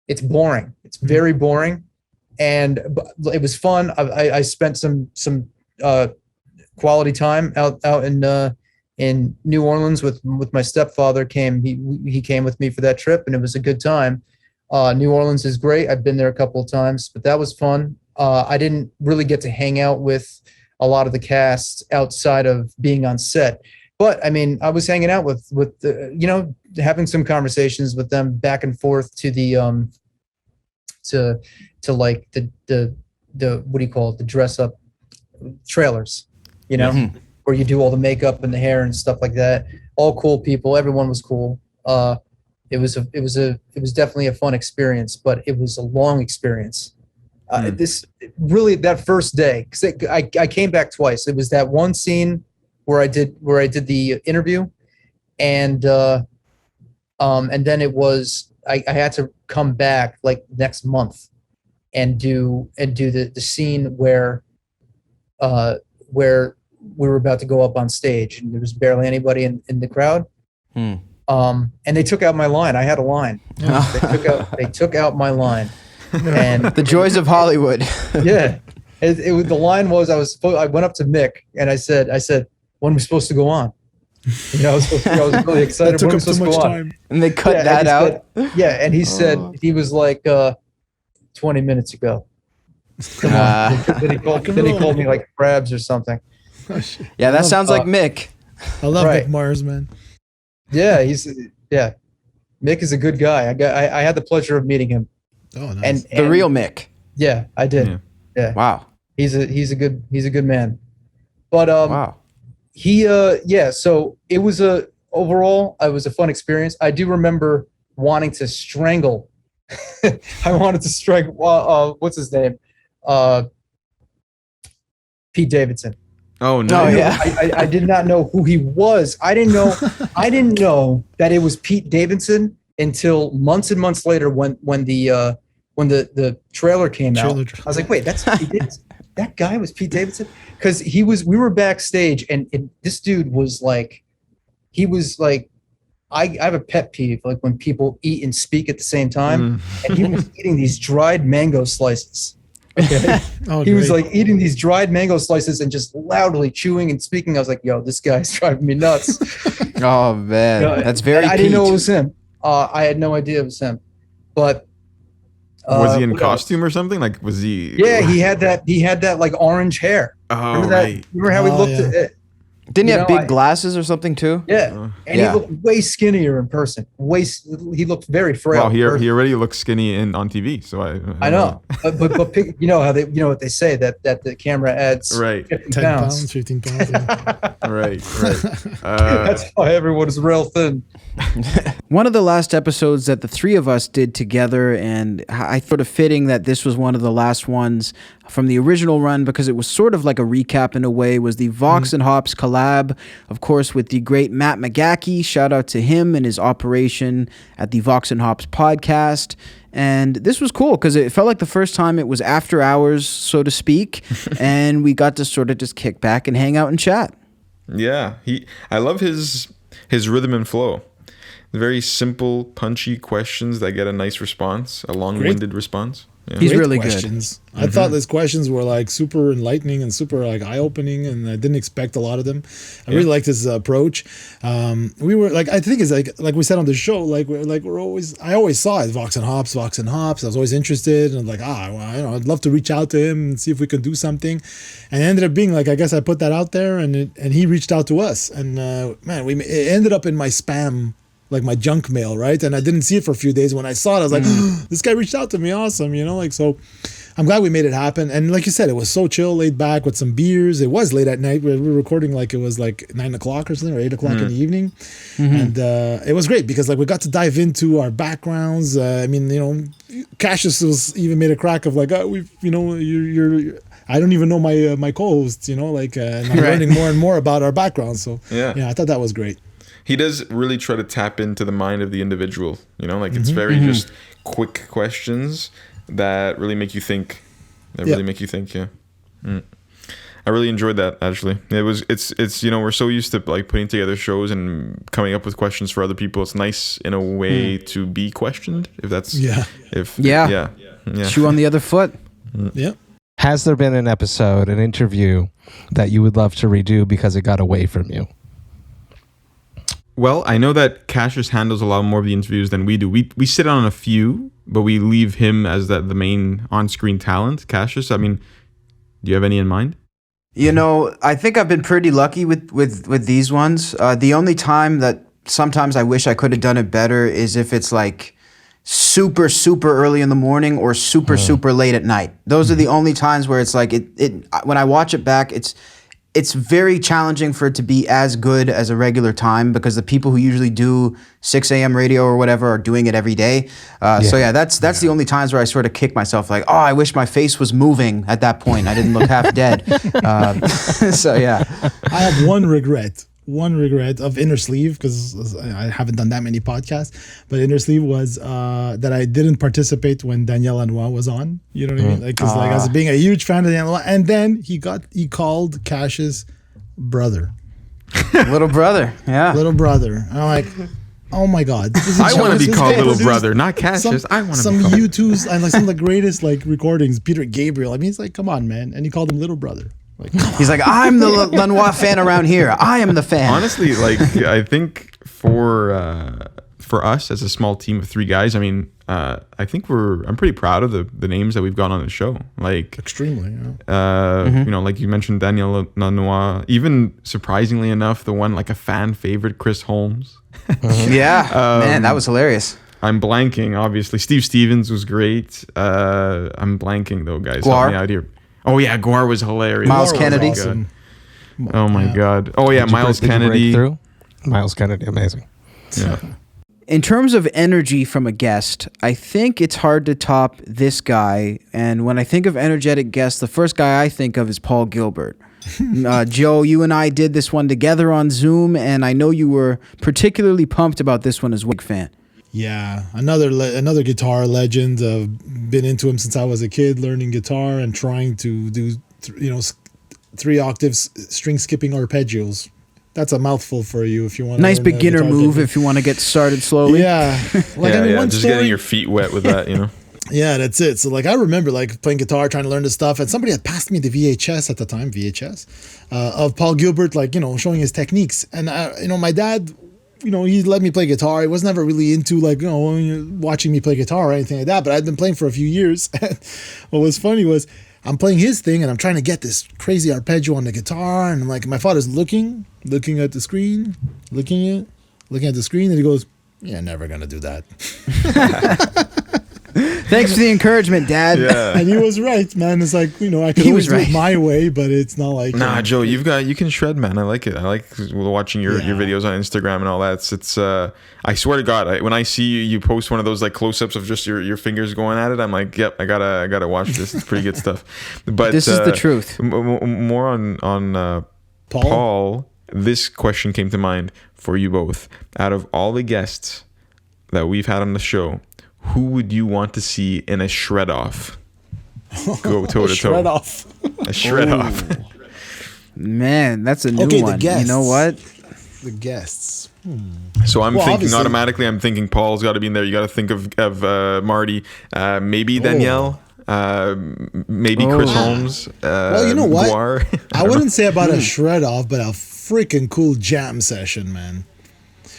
it's boring. It's very boring. And it was fun. I spent some quality time out in New Orleans with my stepfather. He came with me for that trip, and it was a good time. New Orleans is great. I've been there a couple of times, but that was fun. I didn't really get to hang out with a lot of the cast outside of being on set. But I mean, I was hanging out with having some conversations with them back and forth to the to like the what do you call it, the dress up trailers, where you do all the makeup and the hair and stuff like that. All cool people. Everyone was cool. It was definitely a fun experience, but it was a long experience. That first day, because I came back twice. It was that one scene where I did the interview, and then it was I had to come back like next month and do the scene where we were about to go up on stage, and there was barely anybody in the crowd. And they took out my line. I had a line. They took out my line. And the joys of Hollywood. Yeah, the line was I went up to Mick and I said, when are we supposed to go on? I was really excited. It took him so much time. And they cut that out. And he said, he was like 20 minutes ago. Come on. Then he called me like crabs or something. Yeah, that sounds like Mick. I love Mick Mars, man. Yeah, Mick is a good guy. I had the pleasure of meeting him. Oh, nice. And the real Mick. Yeah, I did. Yeah. Wow. He's a good man. But wow. So it was overall it was a fun experience. I do remember wanting to strangle. I wanted to strangle what's his name? Pete Davidson. Oh no! I did not know who he was. I didn't know that it was Pete Davidson until months and months later when the trailer came out. I was like, wait, that's Pete Davidson? That guy was Pete Davidson? Because we were backstage and this dude was like, I have a pet peeve, like when people eat and speak at the same time, and he was eating these dried mango slices. Okay. He was like eating these dried mango slices and just loudly chewing and speaking. I was like, yo, this guy's driving me nuts. Oh man, that's very I didn't know it was him. I had no idea it was him. But was he in costume or something? Like, was he? Yeah, he had that like orange hair. Oh, remember that? right. Remember how he looked at Didn't he have big glasses or something too? Yeah, and he looked way skinnier in person. He looked very frail. Well, he already looks skinny on TV, so I know. but you know how what they say that the camera adds 10 pounds, 15 pounds. Right. That's why everyone is real thin. One of the last episodes that the three of us did together, and I thought it fitting that this was one of the last ones from the original run because it was sort of like a recap in a way, was the Vox&Hops collab, of course, with the great Matt McGachy. Shout out to him and his operation at the Vox&Hops podcast. And this was cool because it felt like the first time it was after hours, so to speak, and we got to sort of just kick back and hang out and chat. Yeah, I love his rhythm and flow. Very simple, punchy questions that get a nice response, a long-winded response. He's Great really questions. good. I thought his questions were like super enlightening and super like eye opening, and I didn't expect a lot of them. I really liked his approach. We were like, I think it's like we said on the show, I always saw it, Vox&Hops. I was always interested, and like, I'd love to reach out to him and see if we can do something. And it ended up being like, I guess I put that out there, and he reached out to us, and man, it ended up in my spam, like my junk mail, right? And I didn't see it for a few days. When I saw it, I was like, this guy reached out to me. Awesome. So I'm glad we made it happen. And like you said, it was so chill, laid back with some beers. It was late at night. We were recording like it was like 9 o'clock or something, or 8 o'clock in the evening. And it was great because like we got to dive into our backgrounds. Cassius even made a crack of like, you're I don't even know my co-hosts, and I'm learning more and more about our backgrounds. So yeah, I thought that was great. He does really try to tap into the mind of the individual, it's very just quick questions that really make you think. Yeah. I really enjoyed that, actually. It's we're so used to like putting together shows and coming up with questions for other people. It's nice in a way to be questioned, if that's shoe on the other foot. Yeah. Has there been an interview that you would love to redo because it got away from you? Well, I know that Cassius handles a lot more of the interviews than we do. We sit on a few, but we leave him as the main on-screen talent. Cassius, I mean, do you have any in mind? I think I've been pretty lucky with these ones. The only time that sometimes I wish I could have done it better is if it's like super, super early in the morning or super, super late at night. Those are the only times where it's like when I watch it back, it's very challenging for it to be as good as a regular time because the people who usually do 6 a.m. radio or whatever are doing it every day. So that's the only times where I sort of kick myself like, I wish my face was moving at that point. I didn't look half dead. So yeah. I have one regret of Innersleeve because I haven't done that many podcasts, but Innersleeve was that I didn't participate when Daniel Lanois was on. You know what I mean? Because I was being a huge fan of Daniel Lanois, and then he called Cassius brother, little brother, little brother. And I'm like, oh my god, I want to be called little brother, not Cassius. I want to some be called U2s and like some of the greatest like recordings. Peter Gabriel. I mean, it's like, come on, man, and he called him little brother. He's like, I'm the Lanois fan around here. I am the fan. Honestly, I think for us as a small team of 3 guys, I mean, I think I'm pretty proud of the names that we've got on the show. Like extremely, like you mentioned, Daniel Lanois. Even surprisingly enough, the one like a fan favorite, Chris Holmes. Man, that was hilarious. I'm blanking. Obviously, Steve Stevens was great. I'm blanking though, guys. Gwar. Help me out here. Oh yeah, Gwar was hilarious. Miles Kennedy. Awesome. Oh my god. Oh yeah, Miles Kennedy. Miles Kennedy, amazing. Yeah. In terms of energy from a guest, I think it's hard to top this guy. And when I think of energetic guests, the first guy I think of is Paul Gilbert. Joe, you and I did this one together on Zoom, and I know you were particularly pumped about this one as a big fan. Yeah, another guitar legend. Been into him since I was a kid, learning guitar and trying to do 3 octaves string skipping arpeggios. That's a mouthful for you if you want. Nice beginner move if you want to get started slowly. Yeah, just getting your feet wet with that, Yeah, that's it. So I remember playing guitar, trying to learn this stuff, and somebody had passed me the VHS at the time, of Paul Gilbert, showing his techniques, and my dad. He let me play guitar. He was never really into watching me play guitar or anything like that, but I'd been playing for a few years. What was funny was I'm playing his thing and I'm trying to get this crazy arpeggio on the guitar, and my father's looking at the screen, looking at the screen, and he goes, "You're never gonna do that." Thanks for the encouragement, Dad. Yeah. And he was right, man. It's I could always do it my way, but it's not like Joe, you can shred, man. I like it. I like watching your videos on Instagram and all that. It's I swear to God, when I see you post one of those close-ups of just your fingers going at it, I'm like, yep, I gotta watch this. It's pretty good stuff. But this is the truth. More on Paul. This question came to mind for you both. Out of all the guests that we've had on the show, who would you want to see in a shred off? Go toe to toe. Shred off. A shred off. Man, that's a new one. You know what? The guests. So I'm thinking automatically. I'm thinking Paul's got to be in there. You got to think of Marty, maybe Danielle. maybe Chris Holmes. Well, you know what? Gwar. I wouldn't say about a shred off, but a freaking cool jam session, man.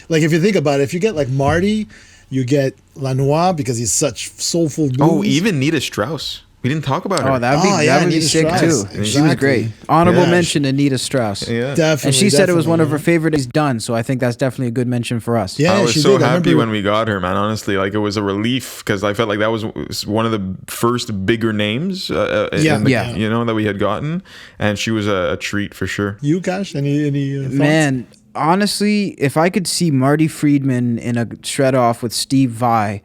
Like if you think about it, if you get like Marty, you get Lanois because he's such soulful blues. Oh, even Nita Strauss. We didn't talk about her. Oh, that would be sick Strauss. too. Exactly. She was great. Honorable mention to Nita Strauss. Yeah, definitely. And she said it was one of her favorite he's done. So I think that's definitely a good mention for us. Yeah, I was so happy when we got her, man. Honestly, like it was a relief because I felt like that was one of the first bigger names, you know, that we had gotten, and she was a treat for sure. You, Cash, any thoughts? Man, honestly, if I could see Marty Friedman in a shred off with Steve Vai,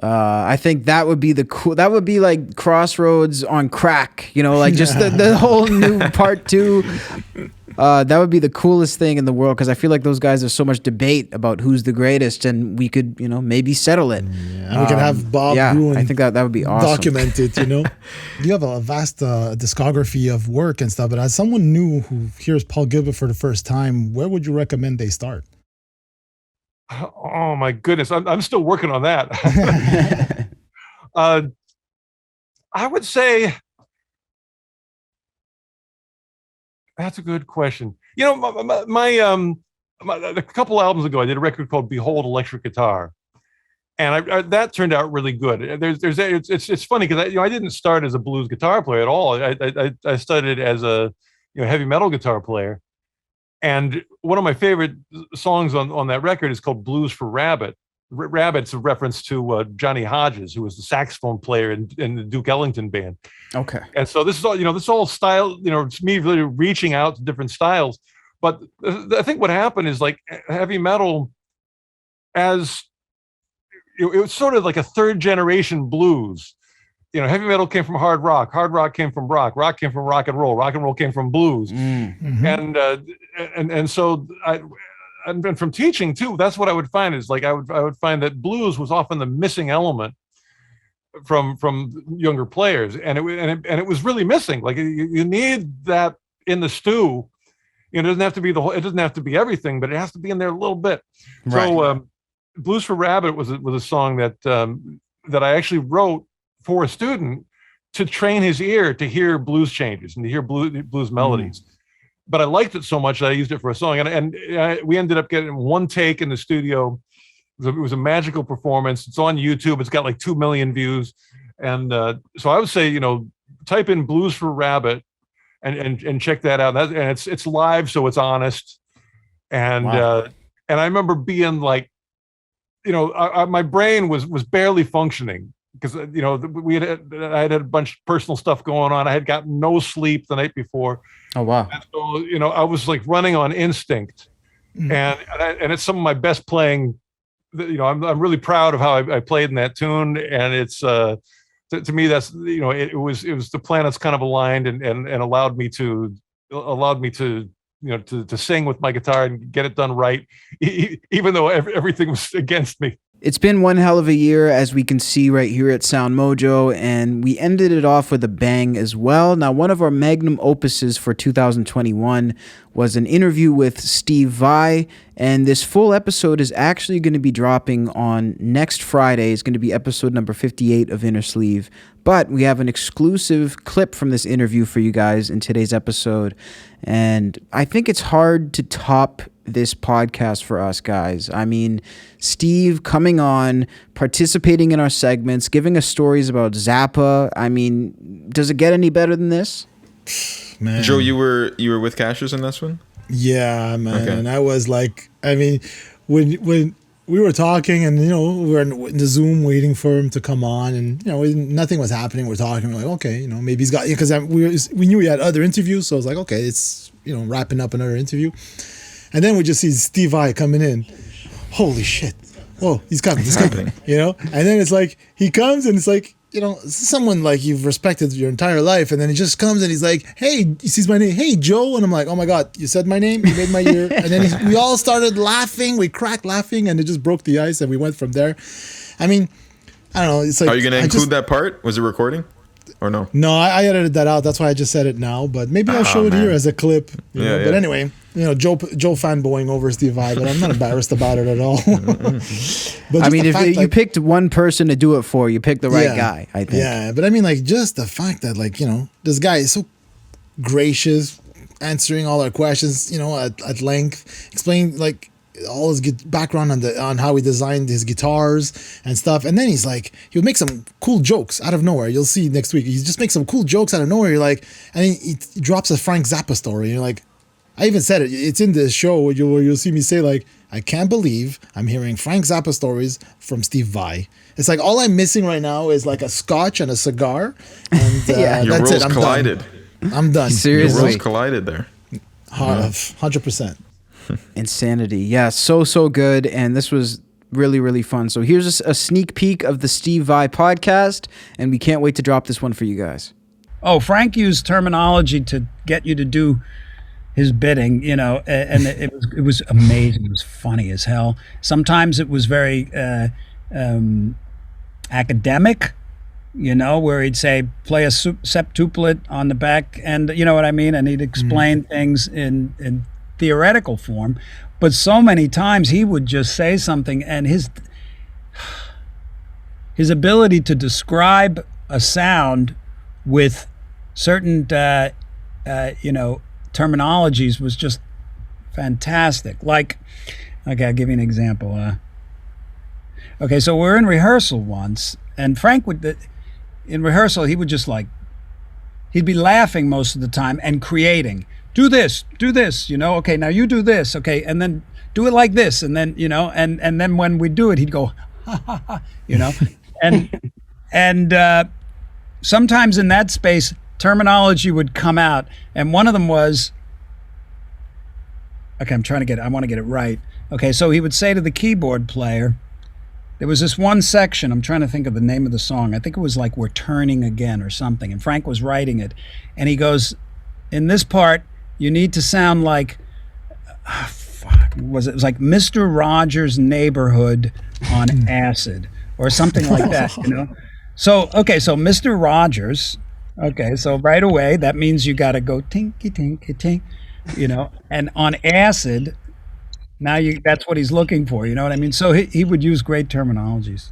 I think that would be that would be like Crossroads on crack, you know, like just the whole new part 2. That would be the coolest thing in the world because I feel like those guys, there's so much debate about who's the greatest, and we could, you know, maybe settle it. And we can have Bob Gruen I think that would be awesome. documented, you know. You have a vast discography of work and stuff, but as someone new who hears Paul Gilbert for the first time, where would you recommend they start? Oh my goodness, I'm still working on that. I would say that's a good question. You know, a couple albums ago, I did a record called "Behold Electric Guitar," and that turned out really good. It's funny because I didn't start as a blues guitar player at all. I started as a heavy metal guitar player. And one of my favorite songs on that record is called Blues for Rabbit. Rabbit's a reference to Johnny Hodges, who was the saxophone player in the Duke Ellington band. Okay. And so this is all style, it's me really reaching out to different styles. But I think what happened is like heavy metal, as it was sort of like a third generation blues. Heavy metal came from hard rock came from rock came from rock and roll came from blues. Mm-hmm. And so and from teaching too, that's what I would find is like I would find that blues was often the missing element from younger players, and it was really missing. Like you need that in the stew. It doesn't have to be it doesn't have to be everything, but it has to be in there a little bit. Right. So Blues for Rabbit was a song that I actually wrote for a student to train his ear to hear blues changes and to hear blues melodies. But I liked it so much that I used it for a song. And we ended up getting one take in the studio. It was a magical performance. It's on YouTube. It's got like 2 million views. And so I would say, type in Blues for Rabbit and check that out. And it's live, so it's honest. And and I remember being like, my brain was barely functioning. Because I had a bunch of personal stuff going on. I had gotten no sleep the night before. Oh wow! And so I was like running on instinct, and it's some of my best playing. I'm really proud of how I played in that tune, and it's to me that's it was the planets kind of aligned and allowed me to to sing with my guitar and get it done right, even though everything was against me. It's been one hell of a year, as we can see right here at SoundMojo, and we ended it off with a bang as well. Now, one of our magnum opuses for 2021 was an interview with Steve Vai, and this full episode is actually going to be dropping on next Friday. It's going to be episode number 58 of Innersleeve, but we have an exclusive clip from this interview for you guys in today's episode, and I think it's hard to top this podcast for us guys. I mean, Steve coming on, participating in our segments, giving us stories about Zappa. I mean, does it get any better than this? Man. Joe, you were with Cassius in this one? Yeah, man. Okay. And I was like, I mean, when we were talking and, we were in the Zoom waiting for him to come on and, nothing was happening. We're talking. We're like, okay, maybe he's got, because we knew he had other interviews. So I was like, okay, it's, wrapping up another interview. And then we just see Steve Vai coming in. Holy shit. Whoa, he's coming. He's coming. And then it's like, he comes and it's like, someone like you've respected your entire life. And then he just comes and he's like, hey, he sees my name. Hey, Joe. And I'm like, oh my God, you said my name? You made my year. And then we all started laughing. We cracked laughing and it just broke the ice and we went from there. I mean, I don't know. It's like, are you going to include that part? Was it recording? or no? No, I edited that out. That's why I just said it now. But maybe I'll show it here as a clip. You know? But anyway, Joe fanboying over Steve Vai, but I'm not embarrassed about it at all. But I mean, if you picked one person to do it for, you picked the right guy, I think. Yeah, but I mean, like, just the fact that, like, this guy is so gracious, answering all our questions, at length, explaining, like, all his background on how he designed his guitars and stuff, and then he'll make some cool jokes out of nowhere. You'll see next week. He just makes some cool jokes out of nowhere. You're like, and he drops a Frank Zappa story. And you're like, I even said it. It's in the show where you'll see me say, like, I can't believe I'm hearing Frank Zappa stories from Steve Vai. It's like all I'm missing right now is like a scotch and a cigar, and your that's worlds it. collided. I'm done. Seriously, your worlds collided there. 100%. Insanity. Yeah, so good, and this was really, really fun. So here's a sneak peek of the Steve Vai podcast, and we can't wait to drop this one for you guys. Oh, Frank used terminology to get you to do his bidding, and it was amazing. It was funny as hell. Sometimes it was very academic, where he'd say, play a septuplet on the back end, you know what I mean? And he'd explain things in theoretical form. But so many times he would just say something, and his ability to describe a sound with certain, terminologies was just fantastic. Like, okay, I'll give you an example. Okay, so we're in rehearsal once, and Frank in rehearsal, he would just he'd be laughing most of the time and creating. Do this, okay, now you do this, okay, and then do it like this, and then, and then when we do it, he'd go, ha, ha, ha, and sometimes in that space, terminology would come out, and one of them was, okay, I want to get it right. Okay, so he would say to the keyboard player, there was this one section, I'm trying to think of the name of the song. I think it was like We're Turning Again or something, and Frank was writing it, and he goes, in this part, you need to sound like, it was like Mr. Rogers' Neighborhood on acid or something like that, So, okay, so Mr. Rogers, okay, so right away, that means you got to go tinky, tinky, tink, and on acid, now that's what he's looking for, you know what I mean? So he would use great terminologies.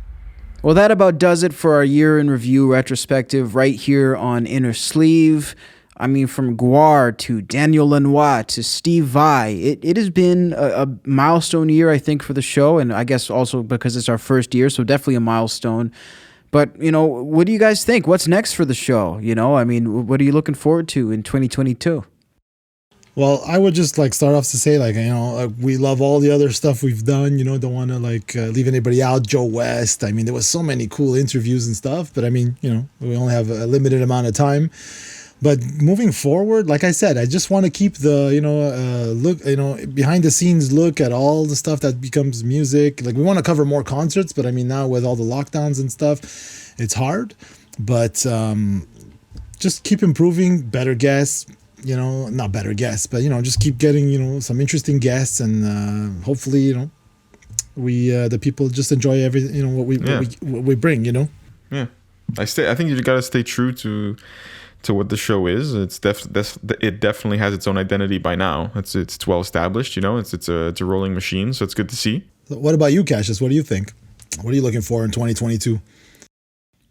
Well, that about does it for our year in review retrospective right here on Innersleeve. I mean, from Gwar to Daniel Lanois to Steve Vai, it has been a milestone year, I think, for the show, and I guess also because it's our first year, so definitely a milestone. But, what do you guys think? What's next for the show? I mean, what are you looking forward to in 2022? Well, I would just start off to say, we love all the other stuff we've done, don't want to leave anybody out. Joe West. I mean, there was so many cool interviews and stuff, but I mean, we only have a limited amount of time. But moving forward, like I said, I just want to keep the, look, behind the scenes look at all the stuff that becomes music. Like, we want to cover more concerts, but I mean, now with all the lockdowns and stuff, it's hard. But just keep improving, better guests, not better guests, but, just keep getting, some interesting guests, and hopefully, we, the people just enjoy everything, what we bring, Yeah. I think you got to stay true to what the show is. It definitely has its own identity by now. It's well established, it's a rolling machine, so it's good to see. So what about you, Cassius? What do you think? What are you looking for in 2022?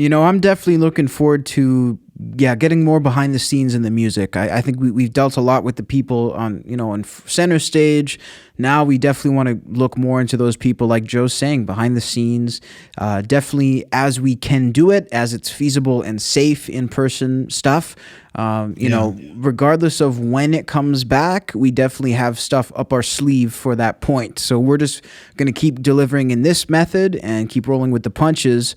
I'm definitely looking forward to getting more behind the scenes in the music. I think we've dealt a lot with the people on center stage. Now we definitely want to look more into those people, like Joe's saying, behind the scenes. Definitely as we can do it, as it's feasible and safe in-person stuff. Regardless of when it comes back, we definitely have stuff up our sleeve for that point. So we're just going to keep delivering in this method and keep rolling with the punches.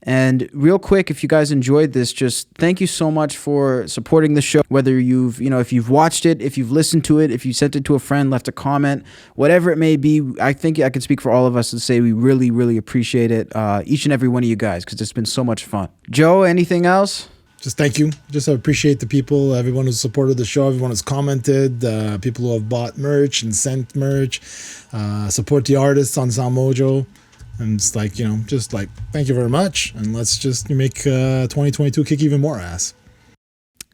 And real quick, if you guys enjoyed this, just thank you so much for supporting the show. Whether if you've watched it, if you've listened to it, if you sent it to a friend, left a comment, whatever it may be, I think I can speak for all of us and say we really, really appreciate it, each and every one of you guys, because it's been so much fun. Joe, anything else? Just thank you. Just appreciate the people, everyone who's supported the show, everyone who's commented, people who have bought merch and sent merch. Support the artists on SoundMojo. And it's like, just like, thank you very much. And let's just make 2022 kick even more ass.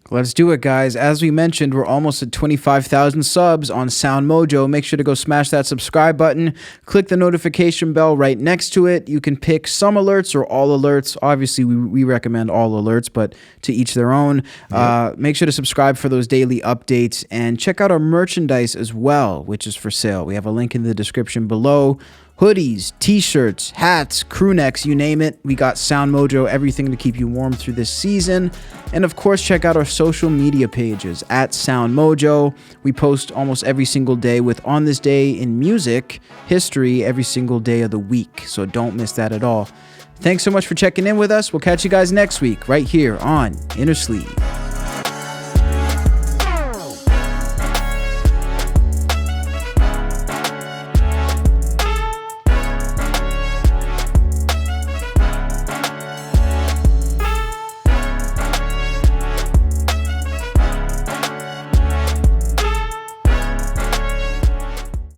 Let's do it, guys. As we mentioned, we're almost at 25,000 subs on SoundMojo. Make sure to go smash that subscribe button. Click the notification bell right next to it. You can pick some alerts or all alerts. Obviously, we recommend all alerts, but to each their own. Yep. Make sure to subscribe for those daily updates and check out our merchandise as well, which is for sale. We have a link in the description below. Hoodies, t-shirts, hats, crew necks, you name it. We got SoundMojo, everything to keep you warm through this season. And of course, check out our social media pages at SoundMojo. We post almost every single day with On This Day in Music history every single day of the week. So don't miss that at all. Thanks so much for checking in with us. We'll catch you guys next week right here on Innersleeve.